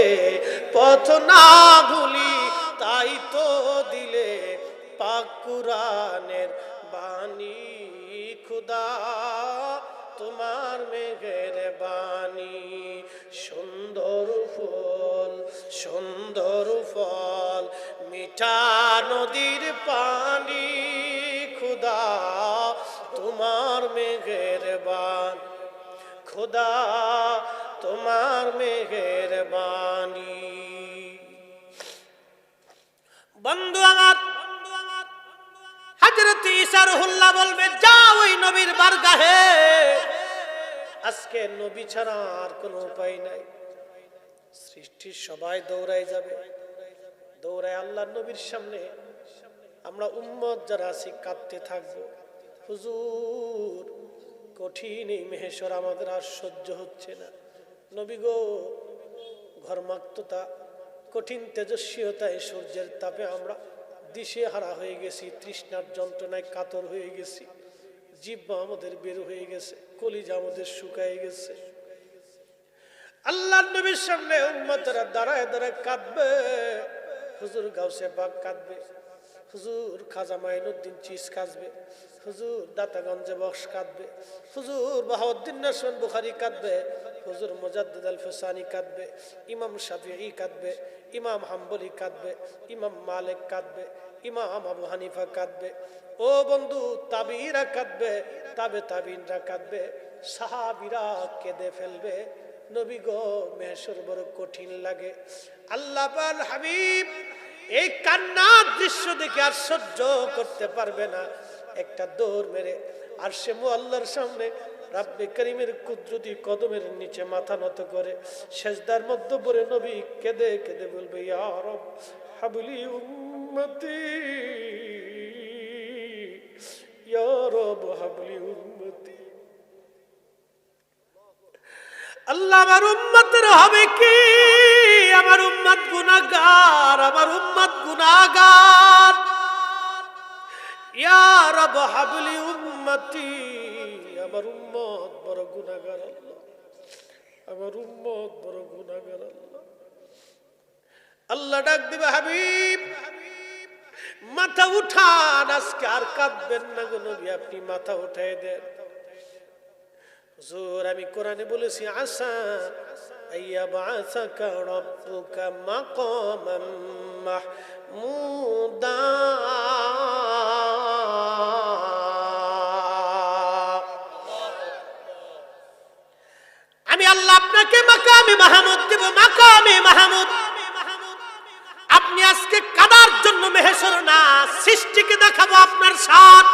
পথ না ভুলি তাই তো দিলে পাক কুরআনের বাণী, খুদা তোমার মেহেরবানি, সুন্দর ফুল সুন্দর ফল মিঠা নদীর পানি, খুদা তোমার মেহেরবান, খুদা তোমার মেহেরবানি। বন্ধু আমার, হযরত ঈসা রুহুল্লাহ বলবে যাও ওই নবীর বারগাহে, আজকে নবী ছাড়া আর কোনো উপায় নাই। সৃষ্টির সবাই দৌড়ায় যাবে, দৌড়ায় আল্লাহর নবীর সামনে। আমরা উম্মত যারা আছি কাঁদতে থাকবো, হুজুর কঠিন এই মেহেশর আমাদের আর সহ্য হচ্ছে না, নবী গো ঘর্মাক্ততা কঠিন তেজস্বীয়তায় সূর্যের তাপে আমরা দিশে হারা হয়ে গেছি, তৃষ্ণার যন্ত্রণায় কাতর হয়ে গেছি, জিহ্বা আমাদের বের হয়ে গেছে, কলিজা আমাদের শুকায় গেছে। আল্লাহর নবীর সামনে উম্মতরা দাঁড়ায় দাঁড়ায় কাঁদবে, হুজুর গাউসে পাক কাঁদবে, হুজুর খাজা মাইনুদ্দিন চিস কাঁদবে, হুজুর দাতাগঞ্জে বক্স কাঁদবে, হুজুর বাহাউদ্দিন নাসির বুখারী কাঁদবে, হুজুর মুজাদ্দিদ আল ফিসানি কাঁদবে, ইমাম শাফিঈ কাঁদবে, ইমাম হাম্বলি কাঁদবে, ইমাম মালিক কাঁদবে, ইমাম আবু হানিফা কাঁদবে। ও বন্ধু, তাবিঈরা কাঁদবে, তাবিঈনরা কাঁদবে, সাহাবীরা কেঁদে ফেলবে। নবী গো মেহেশর বড় কঠিন লাগে। আল্লাহ পাক হাবিব এই কান্নার দৃশ্য দেখে আর সহ্য করতে পারবে না, একটা দৌড় মেরে আরশে মুআল্লার সামনে রাব্বে করিমের কুদরতি কদমের নিচে মাথা নত করে সেজদার মধ্যে পড়ে নবী কেঁদে কেঁদে বলবে ইয়া রব হাবলি উম্মতি, ইয়া রব হাবলি উম্মতি। আল্লাহ আমার উম্মতের হবে কি, আমার উম্মত গুনাহগার, আমার উম্মত গুনাহগার, ইয়া রব হাবলি উম্মতি, আমার উম্মত বড় গুনাহগার আল্লাহ, আমার উম্মত বড় গুনাহগার আল্লাহ। আল্লাহ ডাক দিবে হাবিব মাথা উঠান, আজকে আর কাঁদবেন না গো নবী, আপনি মাথা উঠায় দেন। হুজুর আমি কোরআনে বলেছি আসা আইয়া বাসাকা রাব্বুকা মাকামান মাহমুদা, আমি আল্লাহ আপনাকে মাকামে মাহমুদ দেব, মাকামে মাহমুদ। আপনি আজকে কাদার জন্য মেহেশর না, সৃষ্টিকে দেখাবো আপনার সাথ।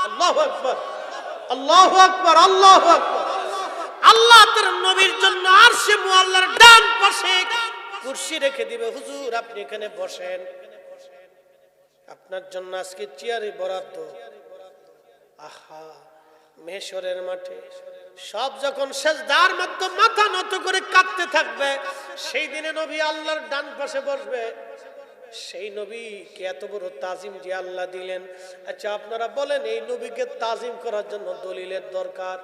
আল্লাহু আকবার, আল্লাহু আকবার, আল্লাহু আকবার। আল্লাহ তার নবীর জন্য আরশে মুআল্লার ডান পাশে কুরসি রেখে দিবে, হুজুর আপনি এখানে বসেন, আপনার জন্য আজকে চেয়ারে বরাদ্দ। আহা, মেহেশরের মাঠে সব যখন সেজদার মধ্যে মাথা নত করে কাঁদতে থাকবে, সেই দিনে নবী আল্লাহর ডান পাশে বসবে। সেই নবীকে এত বড় তাজিম যে আল্লাহ দিলেন। আচ্ছা আপনারা বলেন, এই নবীকে তাজিম করার জন্য দলিলের দরকার?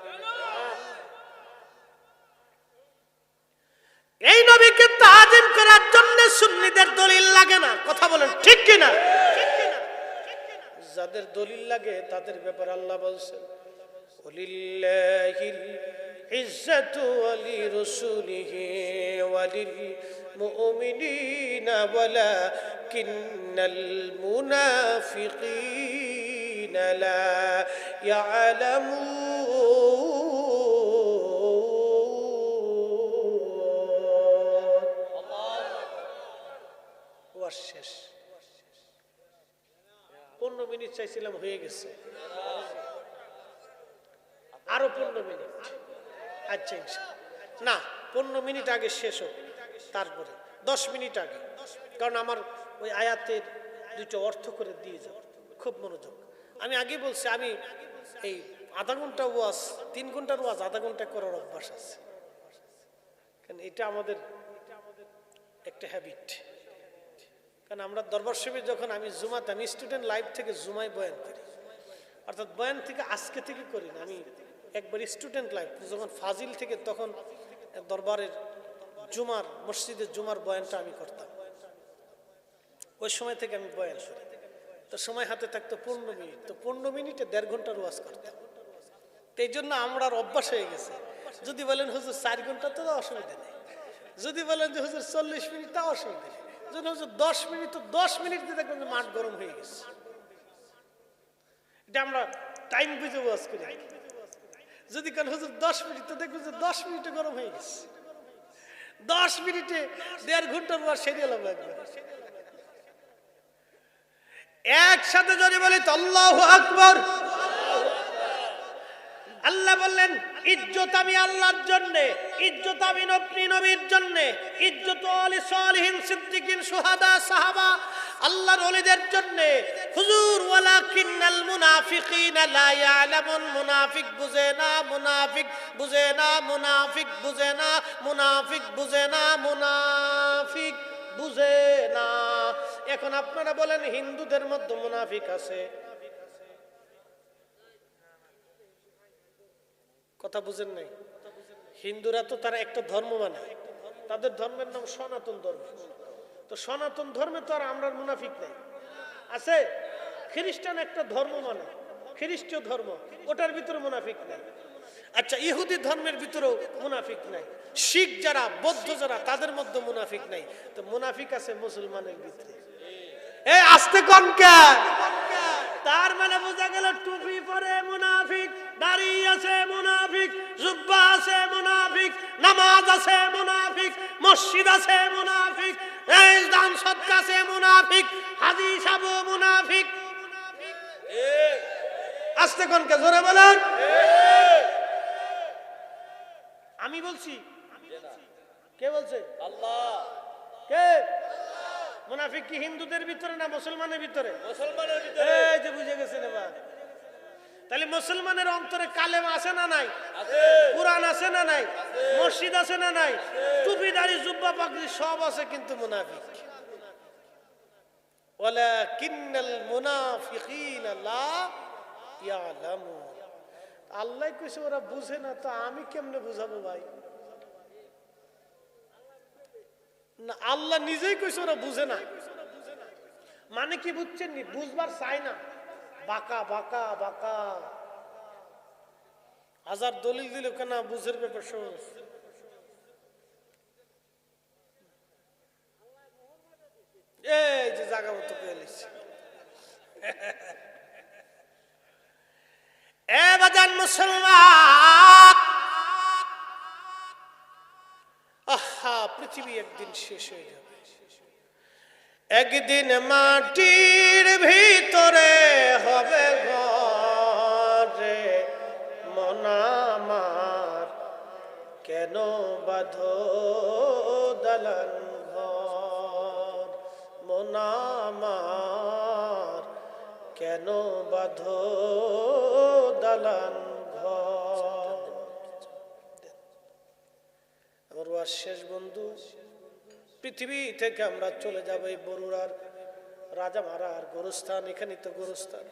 এই নবীকে তাজিম করার জন্য সুন্নিদের দলিল লাগে না, কথা বলেন ঠিক কিনা? যাদের দলিল লাগে তাদের ব্যাপারে আল্লাহ বলছেন ওয়ালিল্লাহিল ইজ্জাতু ওয়ালিরাসূলিহি ওয়ালিল মুমিনিনা ওয়ালাকিন্নাল মুনাফিকিনা লা ইয়ালামুন। শেষ 15 মিনিট চাইছিলাম, হয়ে গেছে। আরো 15 মিনিট। আচ্ছা না, 15 মিনিট আগে শেষ হোক, তারপরে 10 মিনিট আগে, কারণ আমার ওই আয়াতের দুটো অর্থ করে দিয়ে যাব। খুব মনোযোগ। আমি আগে বলছি, আমি এই আধা ঘন্টা ওয়াজ, 3 ঘন্টার ওয়াজ আধা ঘন্টা করার অভ্যাস আছে, কারণ এটা আমাদের একটা হ্যাবিট। কারণ আমরা দরবার শরীফে যখন আমি জুমাতে, আমি স্টুডেন্ট লাইফ থেকে জুমায় বয়ান করি, অর্থাৎ বয়ান থেকে আজকে থেকে করি না, আমি একবার স্টুডেন্ট লাইফ যখন ফাজিল থেকে, তখন দরবারের জুমার মসজিদের জুমার বয়ানটা আমি করতাম। ওই সময় থেকে আমি বয়ান করি। তো সময় হাতে থাকতো 15 মিনিট, তো 15 মিনিটে 1.5 ঘন্টার ওয়াজ করতাম। তো এই জন্য আমরা অভ্যাস হয়ে গেছে। যদি বলেন হুজুর 4 ঘন্টা, তো অসুবিধা নেই। যদি বলেন যে হুজুর 40 মিনিট, তা অসুবিধা নেই। যদি হুজুর 10 মিনিট, তো 10 মিনিট দিয়ে দেখবেন মাঠ গরম হয়ে গেছে। এটা আমরা টাইম বুঝে ওয়াজ করি। যদি কেন হুজুর 10 মিনিট, তো দেখবেন যে 10 মিনিটে গরম হয়ে গেছে। 10 মিনিটে 1.5 ঘন্টার ওয়াজ সেরে এলাম একবার। একসাথে যদি বলি তো আল্লাহু আকবার। আল্লাহ বললেন, ইজ্জত আমি আল্লাহর জন্য, ইজ্জত আমি নবীর জন্য, ইজ্জত আলী সালিহিন সিদ্দিকিন শুহাদা সাহাবা আল্লাহর ওলিদের জন্য। হুজুর ওয়ালাকিন্নাল মুনাফিকিনা লা ইয়ালামুন, মুনাফিক বুঝে না, মুনাফিক বুঝে না, মুনাফিক বুঝে না, মুনাফিক বুঝে না, মুনাফিক বুঝে না। এখন আপনারা বলেন, হিন্দুদের মধ্যে মুনাফিক আছে? কথা বুঝেন নাই? হিন্দুরা তো তারা একটা ধর্ম মানে, তাদের ধর্মের নাম সনাতন ধর্ম। তো সনাতন ধর্মে তো আর আমরা মুনাফিক নাই, আছে? খ্রিস্টান একটা ধর্ম মানে, খ্রিস্টীয় ধর্ম, ওটার ভিতরে মুনাফিক নাই। আচ্ছা, ইহুদি ধর্মের ভিতরেও মুনাফিক নাই। শিখ যারা, বৌদ্ধ যারা, তাদের মধ্যে মুনাফিক নাই। তো মুনাফিক আছে মুসলমানের ভিতরে। এই আস্তে কোন কে? তার মানে বোঝা গেল, টুপি পরে মুনাফিক, দাড়ি আছে মুনাফিক, জুব্বা আছে মুনাফিক, নামাজ আছে মুনাফিক, মসজিদ আছে মুনাফিক, এই দান সদকা আছে মুনাফিক, হাজি সাহেব মুনাফিক। আস্তে কোন কে? জোরে বলেন। আমি বলছি? কে বলছে? আল্লাহ। কে? মুনাফিক কি হিন্দুদের ভিতরে না মুসলমানের ভিতরে? মুসলমানের ভিতরে। এই যে বুঝে গেছেন এবার। তাহলে মুসলমানের অন্তরে কালেমা আছে না নাই? আছে। কুরআন আছে না নাই? মসজিদ আছে না নাই? টুপি দাড়ি জুব্বা পাগড়ি সব আছে, কিন্তু মুনাফিক। ওয়ালাকিন্নাল মুনাফিকিনা লা ইয়ালামুন। আল্লাহ কইছে ওরা বুঝে না, তো আমি কেমনে বুঝাবো ভাই? না, আল্লাহ নিজেই কইছে ওরা বুঝে না। মানে কি বুঝছেন নি? বুঝবার চাই না, বাঁকা বাঁকা বাঁকা। হাজার দলিল দিল কেন বুঝের ব্যাপার সহজ। এই যে জায়গা মতো পেয়ে লিখছে। এ বাজান মুসলমান, আহা, পৃথিবী একদিন শেষ হয়ে যাবে। একদিন মাটির ভিতরে হবে ঘরে, মন আমার কেন বাঁধো দালান ঘর, মন আমার কেন বাঁধো দালান ঘর। আমার ওয়াজ শেষ বন্ধু। পৃথিবী থেকে আমরা চলে যাব এই বরুড়ার রাজামারার গোরস্থান। এখানে তো গোরস্থান।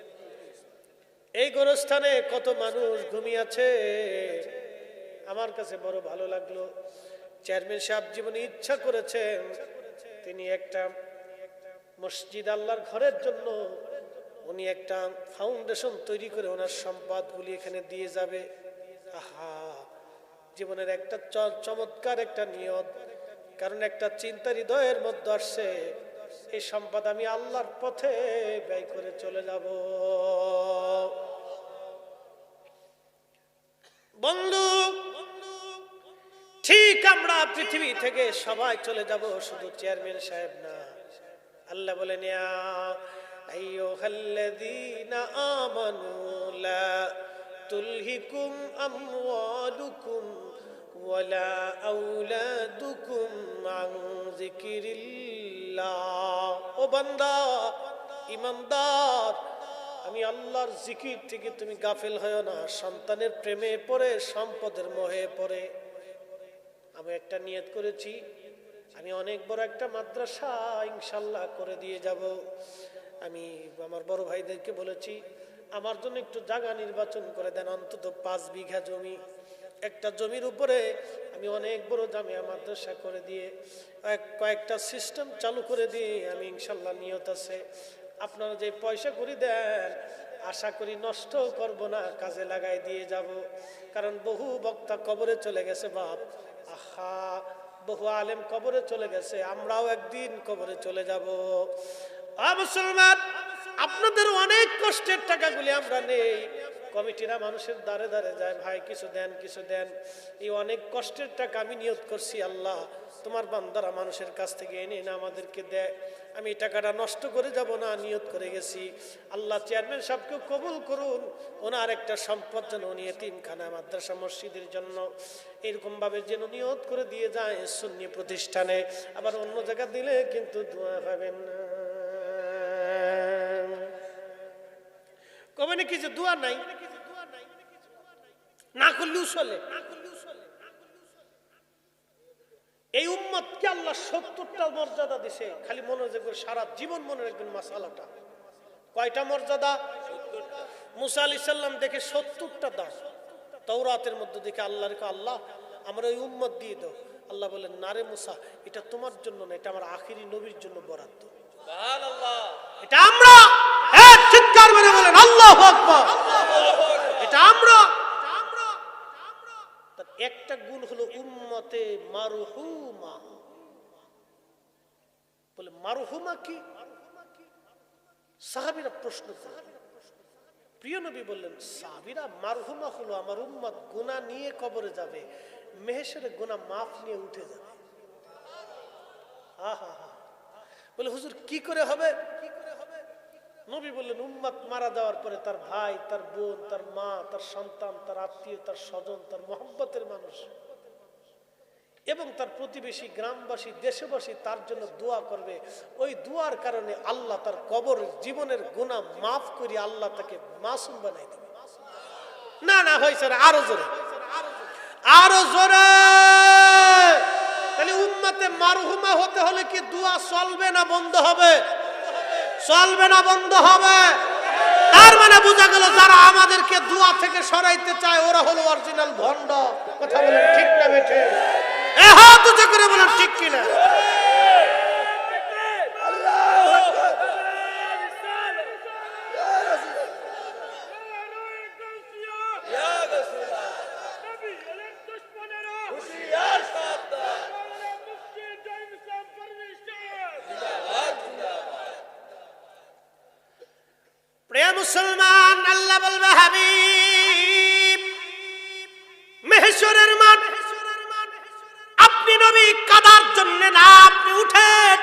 এই গোরস্থানে কত মানুষ ঘুমিয়ে আছে। আমার কাছে বড় ভালো লাগলো, চেয়ারম্যান সাহেব জীবনে ইচ্ছা করেছেন তিনি একটা মসজিদ, আল্লাহর ঘরের জন্য উনি একটা ফাউন্ডেশন তৈরি করে ওনার সম্পদগুলি এখানে দিয়ে যাবে। আহা, জীবনের একটা চমৎকার একটা নিয়ত। কারণ একটা চিন্তা হৃদয়ের মধ্যে আসছে, এই সম্পদ আমি আল্লাহর পথে ব্যয় করে চলে যাব। বন্ধু, ঠিক আমরা পৃথিবী থেকে সবাই চলে যাব, শুধু চেয়ারম্যান সাহেব না। আল্লাহ বলেন, ইয়া আইয়ুহাল্লাযীনা আমানু লা তুলহিকুম আমওয়ালুকুম ওয়ালা আওলাদুকুম আন যিকিরিল্লাহ। ও বান্দা, ঈমানদার, আমি আল্লাহর জিকির থেকে তুমি গাফিল হয়ো না। সন্তানের প্রেমে পড়ে, সম্পদের মোহে পড়ে। আমি একটা নিয়ত করেছি, আমি অনেক বড় একটা মাদ্রাসা ইনশাআল্লাহ করে দিয়ে যাব। আমি আমার বড় ভাইদেরকে বলেছি, আমার জন্য একটু জায়গা নির্বাচন করে দেন, অন্তত 5 বিঘা জমি। একটা জমির উপরে আমি অনেক বড় জামিয়া মাদ্রাসা করে দিয়ে কয়েকটা সিস্টেম চালু করে দিয়ে আমি ইনশাআল্লাহ নিয়ত আছে। আপনারা যে পয়সা করে দেন, আশা করি নষ্ট করব না, কাজে লাগাই দিয়ে যাব। কারণ বহু বক্তা কবরে চলে গেছে বাপ, আহা, বহু আলেম কবরে চলে গেছে, আমরাও একদিন কবরে চলে যাব। মুসলমান, আপনাদের অনেক কষ্টের টাকাগুলি আমরা নেই। কমিটিরা মানুষের দ্বারে দ্বারে যায়, ভাই কিছু দেন, কিছু দেন। এই অনেক কষ্টের টাকা আমি নিয়ত করছি, আল্লাহ তোমার বান্দারা মানুষের কাছ থেকে এনে না আমাদেরকে দেয়, আমি এই টাকাটা নষ্ট করে যাব না, নিয়ত করে গেছি। আল্লাহ চেয়ারম্যান সাহেবকে কবুল করুন, ওনার একটা সম্পদ যেন উনি এতিমখানা মাদ্রাসা মসজিদের জন্য এরকম ভাবে যেন নিয়ত করে দিয়ে যায় সুন্নি প্রতিষ্ঠানে। আবার অন্য জায়গা দিলে কিন্তু দোয়া পাবেন না। কবে নাকি যে দোয়া নাই, না করলেও চলে। এই উম্মতকে আল্লাহ 70টা মর্যাদা দিছে, খালি মনোযোগ করে সারা জীবন মনে রাখবেন মাসালাটা। কয়টা মর্যাদা? মুসা আলাইহিস সালাম দেখে 70টা দান, তাওরাতের মধ্যে দেখে আল্লাহর কে, আল্লাহ আমরা ওই উম্মত দিয়ে দাও। আল্লাহ বলেন, না রে মুসা, এটা তোমার জন্য না, এটা আমার আখিরি নবীর জন্য বরাদ্দ। সুবহানাল্লাহ। এটা আমরা এক চিৎকার মেরে বলেন আল্লাহু আকবার। এটা আমরা। তার একটা গুণ হলো উম্মতে মারহুমা। বলে মারহুমা কি? সাহাবীরা প্রশ্ন করলেন, প্রিয় নবী বললেন, সাহাবীরা মারহুমা হলো আমার উম্মত গুনাহ নিয়ে কবরে যাবে, মেহেশরে গুনাহ মাফ নিয়ে উঠে যাবে। আহা, বলে হুজুর কি করে হবে? নবী বললেন, উম্মত মারা যাওয়ার পরে তার ভাই, তার বোন, তার মা, তার সন্তান, তার আত্মীয়, তার স্বজন, তার মহব্বতের মানুষ এবং তার প্রতিবেশী, গ্রামবাসী, দেশবাসী তার জন্য দোয়া করবে। ওই দোয়ার কারণে আল্লাহ তার কবর জীবনের গুনাহ মাফ করে আল্লাহ তাকে মাসুম বানাই দেবে। না না হয়েছে, আরো জোরে, আরো জোরে। তাহলে উম্মতে মারহুমা হতে হলে কি দোয়া চলবে না বন্ধ হবে? চলবে না বন্ধ হবে। তার মানে বোঝা গেল যারা আমাদেরকে দোয়া থেকে সরাইতে চায় ওরা হলো অরিজিনাল ভণ্ড। কথা বলেন ঠিক না বেঠে? হাত উঁচু করে বলেন ঠিক কিনা? প্রিয় মুসলমান, আল্লাহ বলবে, হাবিব মেহেশরের মাঠ আপনি নবী কাদার জন্য না, আপনি উঠেন।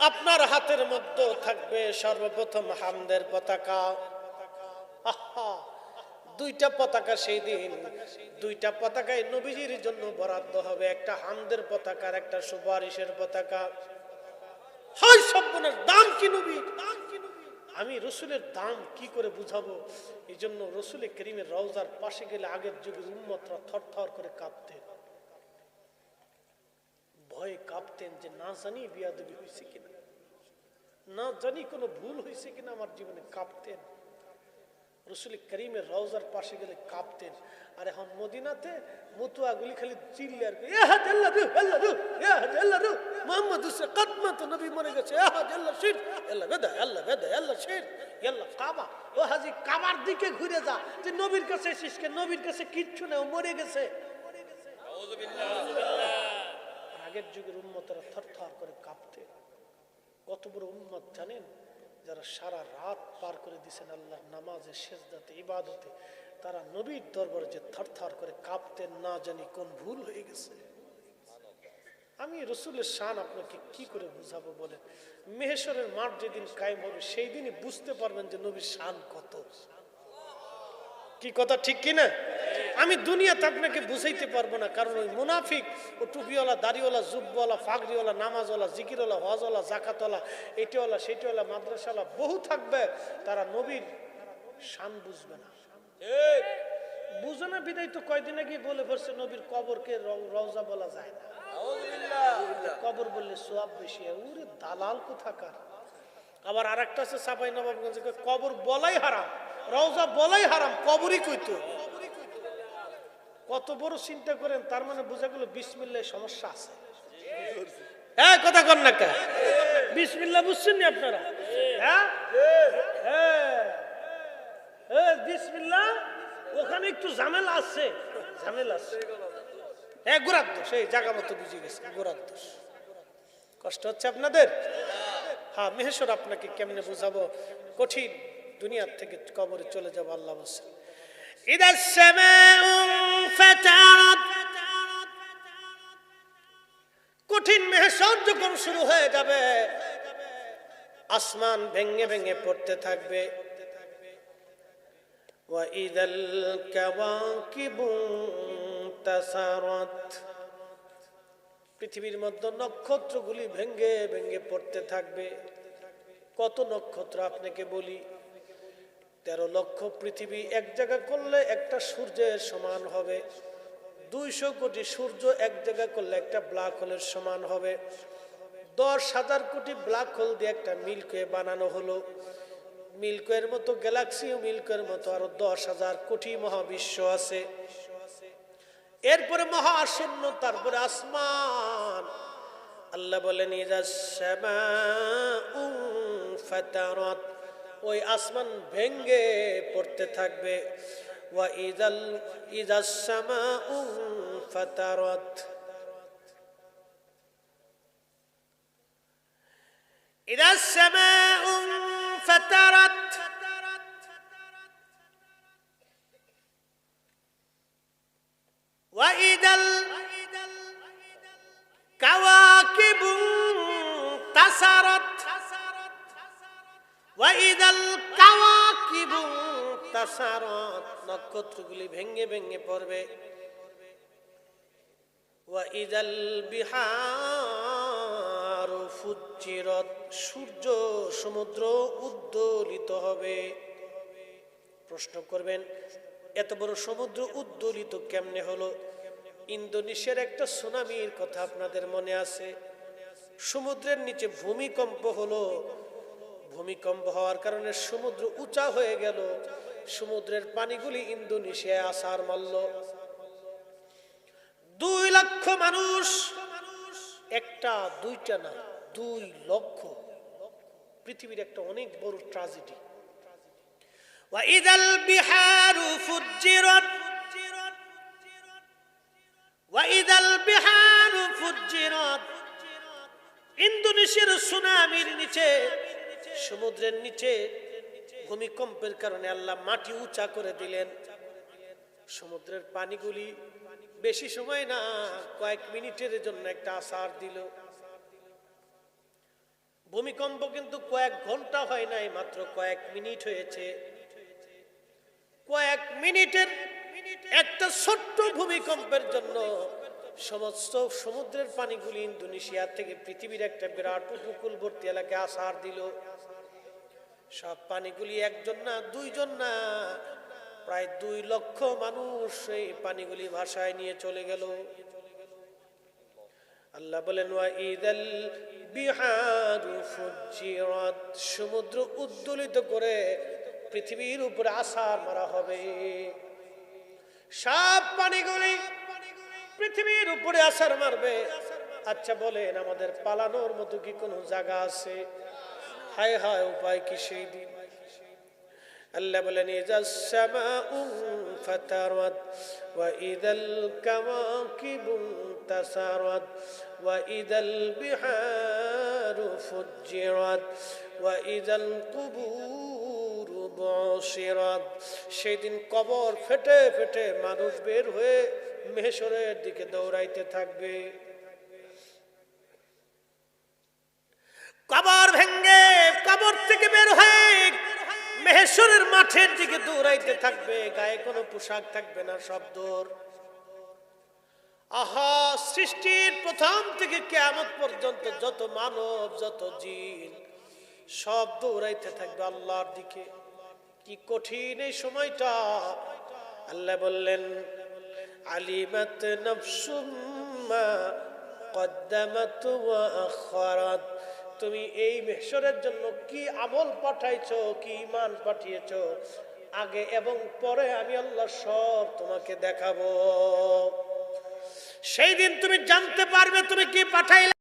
আপনার হাতের মধ্যে থাকবে সর্বপ্রথম হামদের পতাকা। আহা, 2টা পতাকা সেই দিন, 2টা পতাকায় নবীজির জন্য বরাদ্দ হবে, একটা হামদের পতাকা আর একটা সুপারিশের পতাকা। হয় সর্বনাশ, দাম কি নবীর? আমি রসুলের দাম কি করে বুঝাবো? এই জন্য রসুল করিমের রওজার পাশে গেলে আগের যুগের উম্মতরা থরথর করে কাঁপতেন, ভয়ে কাঁপতেন যে না জানি বিয়াদবি হয়েছে কিনা, না জানি কোনো ভুল হয়েছে কিনা আমার জীবনে। কাঁপতেন রসুল করিমের রওজার পাশে গেলে কাঁপতেন। আর এখন মদিনাতে মতুয়াগুলি খালি চিল্লে আর মোহাম্মদ কদমত নবী মরে গেছে, কাবা। ও হাজি, কাবার দিকে ঘুরে যা, তুই নবীর কাছে এসিস, নবীর কাছে কিচ্ছু নেই, মরে গেছে। আগের যুগের উম্মতরা থরথর করে কাঁপতে। কত বড় উম্মত জানেন? যারা সারা রাত পার করে দিয়েছেন আল্লাহর নামাজে, সেজদাতে, ইবাদতে, তারা নবীর দরবারে যে থরথর করে কাঁপতেন, না জানি কোন ভুল হয়ে গেছে। আমি রসুলের শান আপনাকে কি করে বুঝাবো বলেন? মেহেশরের মাঠ যেদিন কায়েম হবে সেই দিনই বুঝতে পারবেন যে নবীর শান কত। কি কথা ঠিক কিনা? আমি দুনিয়াতে আপনাকে বুঝাইতে পারবো না, কারণ ওই মুনাফিক ও টুপিওয়ালা, দাড়িওয়ালা, জুব্বওয়ালা, ফাগরিওয়ালা, নামাজওয়ালা, জিকিরওয়ালা, হজওয়ালা, জাকাতওয়ালা, এইটাওয়ালা সেইটাওয়ালা, মাদ্রাসাওয়ালা বহু থাকবে, তারা নবীর শান বুঝবে না। বুঝে না বিদায় তো কয়দিন আগে বলে পড়ছে নবীর কবরকে রওজা বলা যায় না, কবর বললে সোয়াব বেশি। ওরে দালাল কোথাকার। আবার আর একটা আছে চাঁপাই নবাবগঞ্জে, কবর বলাই হারাম, রওজা বলাই হারাম, কবরই কইতো। কত বড় চিন্তা করেন, তার মানে বোঝা গেল বিসমিল্লাহ সমস্যা আছে। হ্যাঁ কথা কন না কে? বিসমিল্লাহ বুঝছেন নি আপনারা? হ্যাঁ হ্যাঁ বিসমিল্লাহ, ওখানে একটু ঝামেলা আছে, ঝামেলা আছে। হ্যাঁ গোড়ার দোষ, এই জায়গা মতো বুঝে গেছে, গোড়ার দোষ। কষ্ট হচ্ছে আপনাদের? হ্যাঁ মেহেশ্বর আপনাকে কেমনে বুঝাবো, কঠিন। দুনিয়ার থেকে কবরে চলে যাবো, আল্লাহ বলছে ইদা সামাউ ফাতারাত, কঠিন মেহেশ্বর যখন শুরু হয়ে যাবে, আসমান ভেঙে ভেঙে পড়তে থাকবে। ওয়া ইদাল কাওয়াকিবু তাসারাত, পৃথিবীর মধ্যে নক্ষত্রগুলি ভেঙে ভেঙে পড়তে থাকবে। কত নক্ষত্র আপনাকে বলি, 13 লক্ষ পৃথিবী এক জায়গা করলে একটা সূর্যের সমান হবে। 200 কোটি সূর্য এক জায়গা করলে একটা ব্ল্যাক হোলের সমান হবে। 10,000 কোটি ব্ল্যাক হোল দিয়ে একটা মিল্কওয়ে বানানো হলো। মিল্কওয়ের মতো গ্যালাক্সি ও মিল্কওয়ের মতো আরো 10,000 কোটি মহাবিশ্ব আছে। এরপরে মহাশূন্য, তারপরে আসমান। আল্লাহ বলেন ইযাস সামাউ ফাতারাত, ওই আসমান ভেঙে পড়তে থাকবে। ওয়া ইযাস সামাউ ফাতারাত, ইযাস সামাউ ফাতারাত, ওয়া ইদাল কাওয়াকিবু তাসারাত, ওয়া ইদাল কাওয়াকিবু তাসারাত, নক্ষত্রগুলি ভেঙে ভেঙে পড়বে। ওয়া ইদাল বিহারু ফুজ্জিরাত, সূর্য সমুদ্র উদ্দোলিত হবে। প্রশ্ন করবেন এত বড় সমুদ্র উদ্দোলিত কেমনে হলো? ইন্দোনেশিয়ার একটা সুনামির কথা আপনাদের মনে আছে? সমুদ্রের নিচে ভূমিকম্প হলো। ভূমিকম্প হওয়ার কারণে সমুদ্র উঁচা হয়ে গেল। সমুদ্রের পানিগুলি ইন্দোনেশিয়ায় আছাড় মারল। 2 লক্ষ মানুষ, একটা দুইটা না, 2 লক্ষ। পৃথিবীর একটা অনেক বড় ট্র্যাজেডি। ওয়া ইদাল বিহারু ফুজ্জিরাত, ওয়া ইদাল বিহারু ফুজ্জিরাত, ইন্দোনেশিয়ার সুনামির নিচে, সমুদ্রের নিচে ভূমিকম্পের কারণে আল্লাহ মাটি উঁচা করে দিলেন। সমুদ্রের পানিগুলি বেশি সময় না, কয়েক মিনিটের জন্য একটা আছাড় দিল। ভূমিকম্প কিন্তু কয়েক ঘন্টা হয় নাই, মাত্র কয়েক মিনিট হয়েছে। কয়েক মিনিটের একটা ছোট্ট ভূমিকম্পের জন্য সমস্ত সমুদ্রের পানিগুলি ইন্দোনেশিয়া থেকে পৃথিবীর একটা বিরাট উপকূলবর্তী এলাকায় আছাড় দিল। সব পানিগুলি একজন না, দুইজন না, প্রায় 2 লক্ষ মানুষ এই পানিগুলি ভাষায় নিয়ে চলে গেল। আল্লাহ বলেন ওয়া ইদাল বিহারু ফুজ্জিরাত, সমুদ্র উদ্দোলিত করে পৃথিবীর উপরে আছাড় মারা হবে। সব পানিগুলি পৃথিবীর উপরে আছাড় মারবে। আচ্ছা বলেন, আমাদের পালানোর মতো কি কোনো জায়গা আছে? হায় হায়, উপায় কি সেই দিন? আল্লাহ বলেন ইযাস সামাউ ফাতারাত, ওয়া ইদাল কাওয়াকিবু তাসারাত, ওয়া ইদাল বিহারু ফুজ্জিরাত, ওয়া ইদাল কুবুরু বুশিরাত, সেদিন কবর ফেটে ফেটে মানুষ বের হয়ে মেহেশরের দিকে দৌড়াইতে থাকবে। মাঠের দিকে দৌড়াইতে থাকবে, গায়ে কোনো পোশাক থাকবে না, সব দৌড়। আহা, সৃষ্টির প্রথম থেকে কিয়ামত পর্যন্ত যত মানব, যত জিন, সব দৌড়াইতে থাকবে আল্লাহর দিকে। কি কঠিন এই সময়টা! আল্লাহ বললেন, আলিমাত নাফসুম মা কদ্দামাত ওয়া আখারাত। তুমি এই মেহশরের জন্য কি আমল পাঠাইছো, কি ঈমান পাঠিয়েছো, আগে এবং পরে আমি আল্লাহ সব তোমাকে দেখাবো। সেই দিন তুমি জানতে পারবে তুমি কি পাঠাইলে।